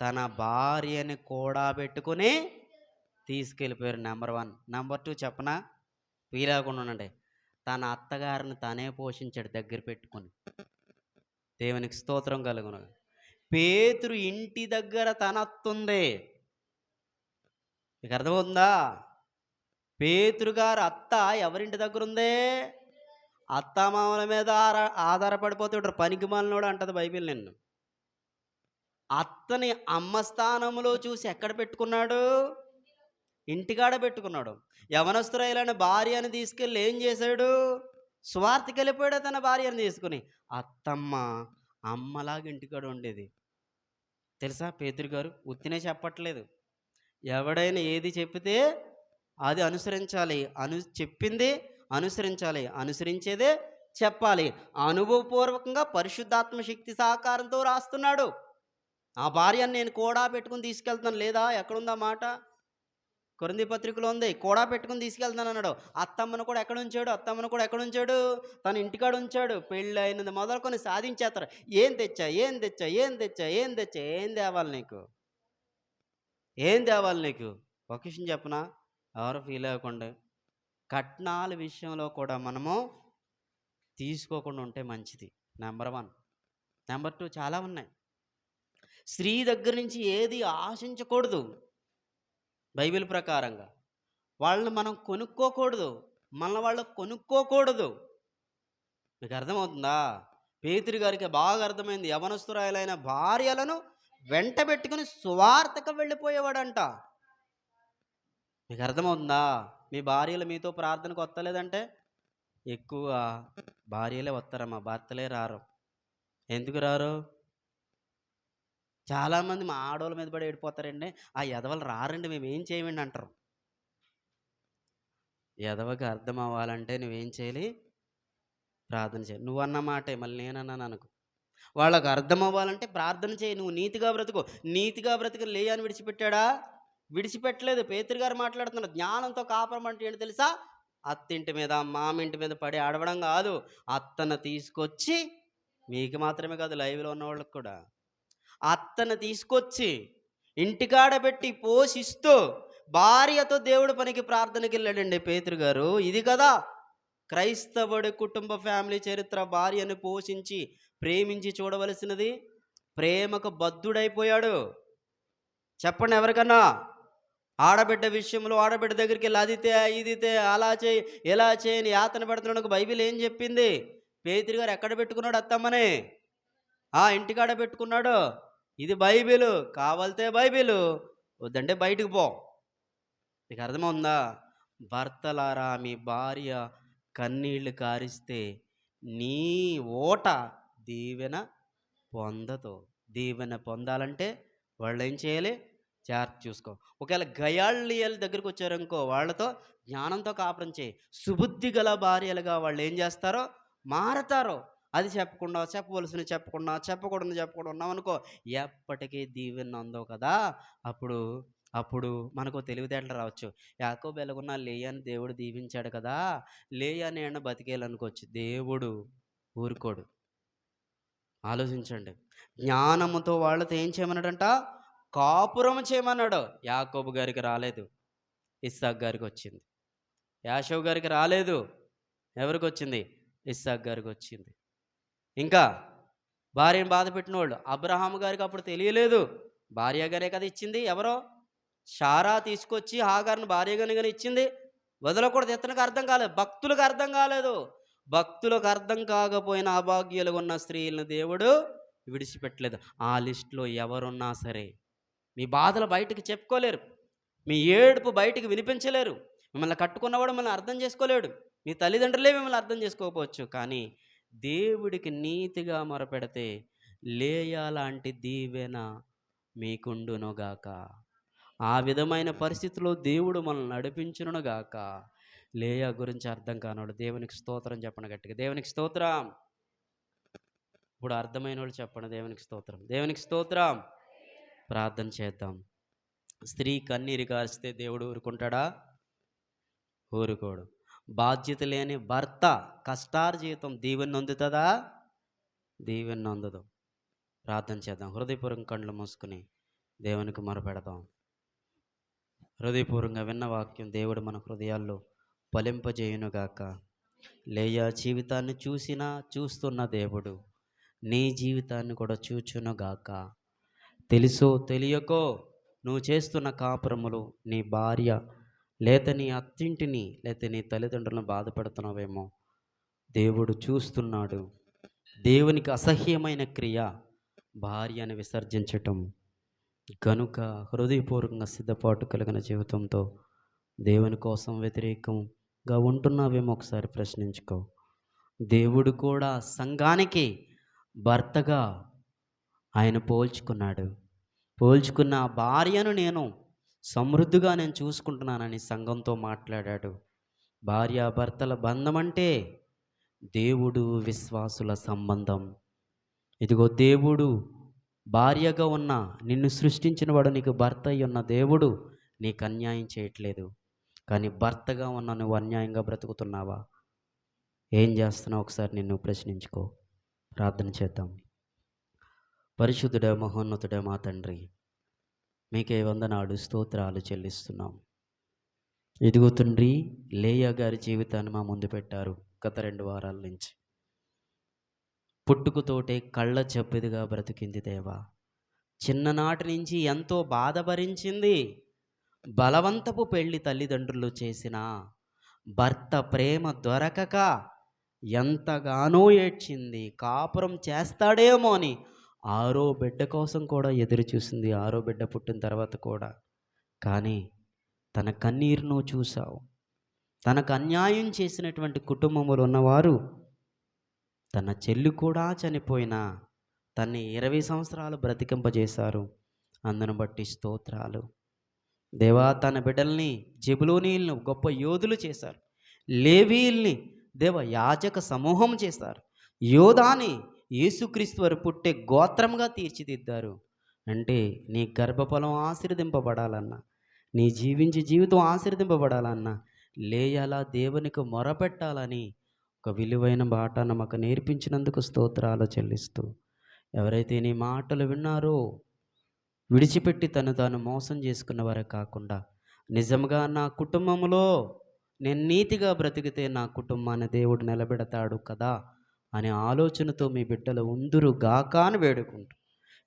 తన భార్యని కూడా పెట్టుకుని తీసుకెళ్ళిపోయారు. నెంబర్ 1. నెంబర్ 2 చెప్పనా? వీలాకుండా ఉండండి. తన అత్తగారిని తనే పోషించాడు దగ్గర పెట్టుకుని. దేవునికి స్తోత్రం కలుగును. పేతురు ఇంటి దగ్గర తన అత్తుంది. మీకు అర్థమవుతుందా? పేతురు గారు అత్త ఎవరింటి దగ్గర ఉంది? అత్తమామల మీద ఆధారపడిపోతే పనికి మాలినోడు అంటది బైబిల్. నిన్ను అత్తని అమ్మ స్థానంలో చూసి ఎక్కడ పెట్టుకున్నాడు? ఇంటికాడ పెట్టుకున్నాడు. యవనస్తురైన భార్యను తీసుకెళ్ళి ఏం చేశాడు? స్వార్థకి వెళ్ళిపోయాడు తన భార్యను తీసుకుని. అత్తమ్మ అమ్మలాగా ఇంటికాడ ఉండేది తెలుసా? పేతురు గారు ఉత్తినే చెప్పట్లేదు. ఎవడైనా ఏది చెప్పితే అది అనుసరించాలి, చెప్పింది అనుసరించాలి, అనుసరించేదే చెప్పాలి. అనుభవపూర్వకంగా పరిశుద్ధాత్మ శక్తి సహకారంతో రాస్తున్నాడు. ఆ భార్యను నేను కూడా పెట్టుకుని తీసుకెళ్తాను లేదా? ఎక్కడుందా మాట? కొరింథీ పత్రికలో ఉంది. కూడా పెట్టుకుని తీసుకెళ్తాను అన్నాడు. అత్తమ్మను కూడా ఎక్కడ ఉంచాడు? తన ఇంటికాడ ఉంచాడు. పెళ్ళి అయినది మొదలుకొని సాధించేస్తారు. ఏం తెచ్చా? ఏం తేవాలి నీకు? ఒక విషయం చెప్పనా? ఎవరు ఫీల్ అవ్వకుండా, కట్నాల విషయంలో కూడా మనము తీసుకోకుండా ఉంటే మంచిది. నెంబర్ 1. నెంబర్ 2 చాలా ఉన్నాయి. స్త్రీ దగ్గర నుంచి ఏది ఆశించకూడదు. బైబిల్ ప్రకారంగా వాళ్ళని మనం కొనుక్కోకూడదు, వాళ్ళు కొనుక్కోకూడదు. మీకు అర్థమవుతుందా? పేతురు గారికి బాగా అర్థమైంది. యవనస్తురాలైన భార్యలను వెంట పెట్టుకుని సువార్తకు వెళ్ళిపోయేవాడంట. మీకు అర్థమవుతుందా? మీ భార్యలు మీతో ప్రార్థనకు వస్తలేదంటే ఎక్కువ భార్యలే వస్తారమ్మా, భర్తలే రారు. ఎందుకు రారు? చాలామంది మా ఆడోళ్ళ మీద పడి ఏడిపోతారండి. ఆ ఎదవలు రారండి, మేమేం చేయమండి అంటారు. ఎదవకి అర్థం అవ్వాలంటే నువ్వేం చేయాలి? ప్రార్థన చేయాలి. నువ్వన్న మాటే మళ్ళీ నేనన్నాను అనుకో. వాళ్ళకి అర్థం అవ్వాలంటే ప్రార్థన చేయి. నువ్వు నీతిగా బ్రతుకు. నీతిగా బ్రతికి లేయాని విడిచిపెట్టాడా? విడిచిపెట్టలేదు. పేతురు గారు మాట్లాడుతున్నారు. జ్ఞానంతో కాపురం అంటే ఏంటి తెలుసా? అత్తింటి మీద, మామింటి మీద పడి అడవడం కాదు. అత్తను తీసుకొచ్చి, మీకు మాత్రమే కాదు, లైవ్‌లో ఉన్న వాళ్ళకి కూడా. అత్తను తీసుకొచ్చి ఇంటికాడ పెట్టి పోషిస్తూ భార్యతో దేవుడి పనికి ప్రార్థనకెళ్ళాడండి పేతురు గారు. ఇది కదా క్రైస్తవుడి కుటుంబ ఫ్యామిలీ చరిత్ర. భార్యను పోషించి ప్రేమించి చూడవలసినది. ప్రేమకు బద్ధుడైపోయాడు. చెప్పండి ఎవరికన్నా. ఆడబిడ్డ విషయంలో ఆడబిడ్డ దగ్గరికి వెళ్ళి అది తే ఇది తే, అలా చేయి ఇలా చేయని యాతన పెడుతున్నాడు. బైబిల్ ఏం చెప్పింది? పేతురు గారు ఎక్కడ పెట్టుకున్నాడు అత్తమ్మని? ఇంటికాడ పెట్టుకున్నాడు. ఇది బైబిలు. కావాలితే బైబిలు, వద్దంటే బయటకు పో. నీకు అర్థమవుందా? భర్తలారా, మీ భార్య కన్నీళ్లు కారిస్తే నీ ఓట దీవెన పొందదు. దీవెన పొందాలంటే వాళ్ళు ఏం చేయాలి? జాగ్రత్త చూసుకో. ఒకవేళ గయాళ్ళియల దగ్గరికి వచ్చారనుకో, వాళ్ళతో జ్ఞానంతో కాపురం చేయి. సుబుద్ధి గల భార్యలుగా వాళ్ళు ఏం చేస్తారో మారతారో. అది చెప్పకుండా, చెప్పవలసినవి చెప్పకుండా, చెప్పకూడదు చెప్పకుండా ఉన్నామనుకో, ఎప్పటికీ దీవెన అందవు కదా. అప్పుడు అప్పుడు మనకు తెలివితేటలు రావచ్చు. యాకోబు ఎలాగున్నా లేయాని దేవుడు దీవించాడు కదా, లేయాని ఏమన్నా బతికేయాలనుకోవచ్చు. దేవుడు ఊరుకోడు. ఆలోచించండి. జ్ఞానముతో వాళ్ళతో ఏం చేయమన్నాడంట? కాపురం చేయమన్నాడు. యాకోబు గారికి రాలేదు, ఇస్సాకు గారికి వచ్చింది. యాషవ్ గారికి రాలేదు, ఎవరికి వచ్చింది? ఇస్సాకు గారికి వచ్చింది. ఇంకా భార్యను బాధ పెట్టిన వాళ్ళు అబ్రహాము గారికి అప్పుడు తెలియలేదు. భార్య గారే కదా ఇచ్చింది. ఎవరో షారా తీసుకొచ్చి హాగారును భార్యగాని కానీ ఇచ్చింది. వదలకూడదు. ఇతనికి అర్థం కాలేదు, భక్తులకు అర్థం కాలేదు. భక్తులకు అర్థం కాకపోయిన అభాగ్యులుగా ఉన్న స్త్రీలను దేవుడు విడిచిపెట్టలేదు. ఆ లిస్టులో ఎవరున్నా సరే మీ బాధలు బయటికి చెప్పుకోలేరు, మీ ఏడుపు బయటికి వినిపించలేరు. మిమ్మల్ని కట్టుకున్నవాడు మిమ్మల్ని అర్థం చేసుకోలేడు. మీ తల్లిదండ్రులే మిమ్మల్ని అర్థం చేసుకోకపోవచ్చు. కానీ దేవుడికి నీతిగా మొరపెడితే లేయా లాంటి దీవెన మీకుండునుగాక. ఆ విధమైన పరిస్థితిలో దేవుడు మనల్ని నడిపించునుగాక. లేయా గురించి అర్థం కానోడు దేవునికి స్తోత్రం చెప్పండి గట్టిగా. దేవునికి స్తోత్రం. ఇప్పుడు అర్థమైన వాళ్ళు చెప్పండి దేవునికి స్తోత్రం. దేవునికి స్తోత్రం. ప్రార్థన చేద్దాం. స్త్రీ కన్నీరు కారిస్తే దేవుడు ఊరుకుంటాడా? ఊరుకోడు. బాధ్యత లేని భర్త కష్టార్జితం దీవెన అందుతుందా? దీవెన అందదు. ప్రార్థన చేద్దాం. హృదయపూర్వక కళ్ళు మూసుకుని దేవునికి మొరపెడదాం. హృదయపూర్వకంగా విన్న వాక్యం దేవుడు మన హృదయాల్లో ఫలింపజేయునుగాక. లేయా జీవితాన్ని చూస్తున్న దేవుడు నీ జీవితాన్ని కూడా చూచునుగాక. తెలుసో తెలియకో నువ్వు చేస్తున్న కాపురములు నీ భార్య లేత నీ అత్తింటిని లేత నీ తల్లిదండ్రులను బాధపడుతున్నావేమో. దేవుడు చూస్తున్నాడు. దేవునికి అసహ్యమైన క్రియ భార్యను విసర్జించటం. కనుక హృదయపూర్వకంగా సిద్ధపాటు కలిగిన జీవితంతో దేవుని కోసం వ్యతిరేకంగా ఉంటున్నావేమో ఒకసారి ప్రశ్నించుకో. దేవుడు కూడా సంఘానికి భర్తగా ఆయన పోల్చుకున్న భార్యను నేను సమృద్ధిగా నేను చూసుకుంటున్నానని సంఘంతో మాట్లాడాడు. భార్యాభర్తల బంధం అంటే దేవుడు విశ్వాసుల సంబంధం. ఇదిగో దేవుడు భార్యగా ఉన్న నిన్ను సృష్టించిన వాడు, నీకు భర్త అయి ఉన్న దేవుడు నీకు అన్యాయం చేయట్లేదు. కానీ భర్తగా ఉన్న నువ్వు అన్యాయంగా బ్రతుకుతున్నావా? ఏం చేస్తున్నావు? ఒకసారి నిన్ను ప్రశ్నించుకో. ప్రార్థన చేద్దాం. పరిశుద్ధుడా, మహోన్నతుడా మా తండ్రి, మీకే వందనాలు స్తోత్రాలు చెల్లిస్తున్నాం. ఇదిగో తండ్రి, లేయా గారి జీవితాన్ని మా ముందు పెట్టారు. గత 2 వారాల నుంచి పుట్టుకతోటే కళ్ళ చెప్పిదిగా బ్రతికింది దేవా. చిన్ననాటి నుంచి ఎంతో బాధ భరించింది. బలవంతపు పెళ్లి తల్లిదండ్రులు చేసిన భర్త ప్రేమ దొరకక ఎంతగానో ఏడ్చింది. కాపురం చేస్తాడేమో అని 6వ బిడ్డ కోసం కూడా ఎదురు చూసింది. 6వ బిడ్డ పుట్టిన తర్వాత కూడా. కానీ తన కన్నీరును చూసావు. తనకు అన్యాయం చేసినటువంటి కుటుంబములు ఉన్నవారు, తన చెల్లి కూడా చనిపోయినా తన్ని 20 సంవత్సరాలు బ్రతికింపజేశారు. అందును బట్టి స్తోత్రాలు. దేవా, తన బిడ్డల్ని జెబులూనీయులను గొప్ప యోధులు చేశారు. లేవీయుల్ని దేవ యాజక సమూహం చేశారు. యోధాని యేసుక్రీస్తు వారు పుట్టే గోత్రంగా తీర్చిదిద్దారు. అంటే నీ గర్భఫలం ఆశీర్వదింపబడాలన్నా, నీ జీవించే జీవితం ఆశీర్వదింపబడాలన్నా, లేయాలా దేవునికి మొరపెట్టాలని ఒక విలువైన బాటను మాకు నేర్పించినందుకు స్తోత్రాలు చెల్లిస్తూ, ఎవరైతే నీ మాటలు విన్నారో విడిచిపెట్టి తను తాను మోసం చేసుకున్న వారే కాకుండా, నిజంగా నా కుటుంబంలో నేను నీతిగా బ్రతికితే నా కుటుంబాన్ని దేవుడు నిలబెడతాడు కదా అనే ఆలోచనతో మీ బిడ్డలు ఉందురు గాక అని వేడుకుంటూ,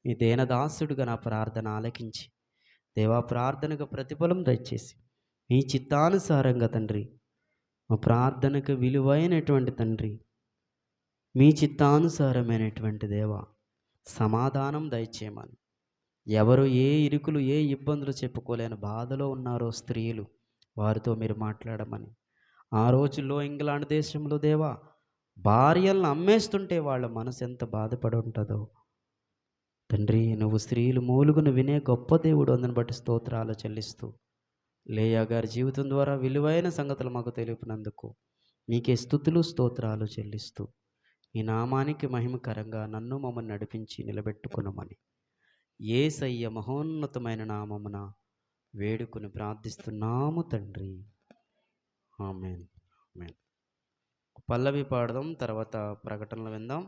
ఈ దేనదాసుడుగా నా ప్రార్థన ఆలకించి దేవా, ప్రార్థనకు ప్రతిఫలం దయచేసి మీ చిత్తానుసారంగా తండ్రి, మా ప్రార్థనకు విలువైనటువంటి తండ్రి, మీ చిత్తానుసారమైనటువంటి దేవా సమాధానం దయచేయమని, ఎవరు ఏ ఇరుకులు ఏ ఇబ్బందులు చెప్పుకోలేని బాధలో ఉన్నారో స్త్రీలు, వారితో మీరు మాట్లాడమని. ఆ రోజుల్లో ఇంగ్లాండ్ దేశంలో దేవా భార్యలను అమ్మేస్తుంటే వాళ్ళ మనసు ఎంత బాధపడి ఉంటుందో తండ్రి, నువ్వు స్త్రీలు మూలుగును వినే గొప్ప దేవుడు అందుని బట్టి స్తోత్రాలు చెల్లిస్తూ, లేయా గారి జీవితం ద్వారా విలువైన సంగతులు మాకు తెలిపినందుకు మీకే స్తుతులు స్తోత్రాలు చెల్లిస్తూ, ఈ నామానికి మహిమకరంగా నన్ను మమ్మల్ని నడిపించి నిలబెట్టుకున్నామని యేసయ్య మహోన్నతమైన నామమున వేడుకుని ప్రార్థిస్తున్నాము తండ్రి. ఆమేన్. ఆమేన్. పల్లవి పాడదాం, తర్వాత ప్రకటనలు విందాం.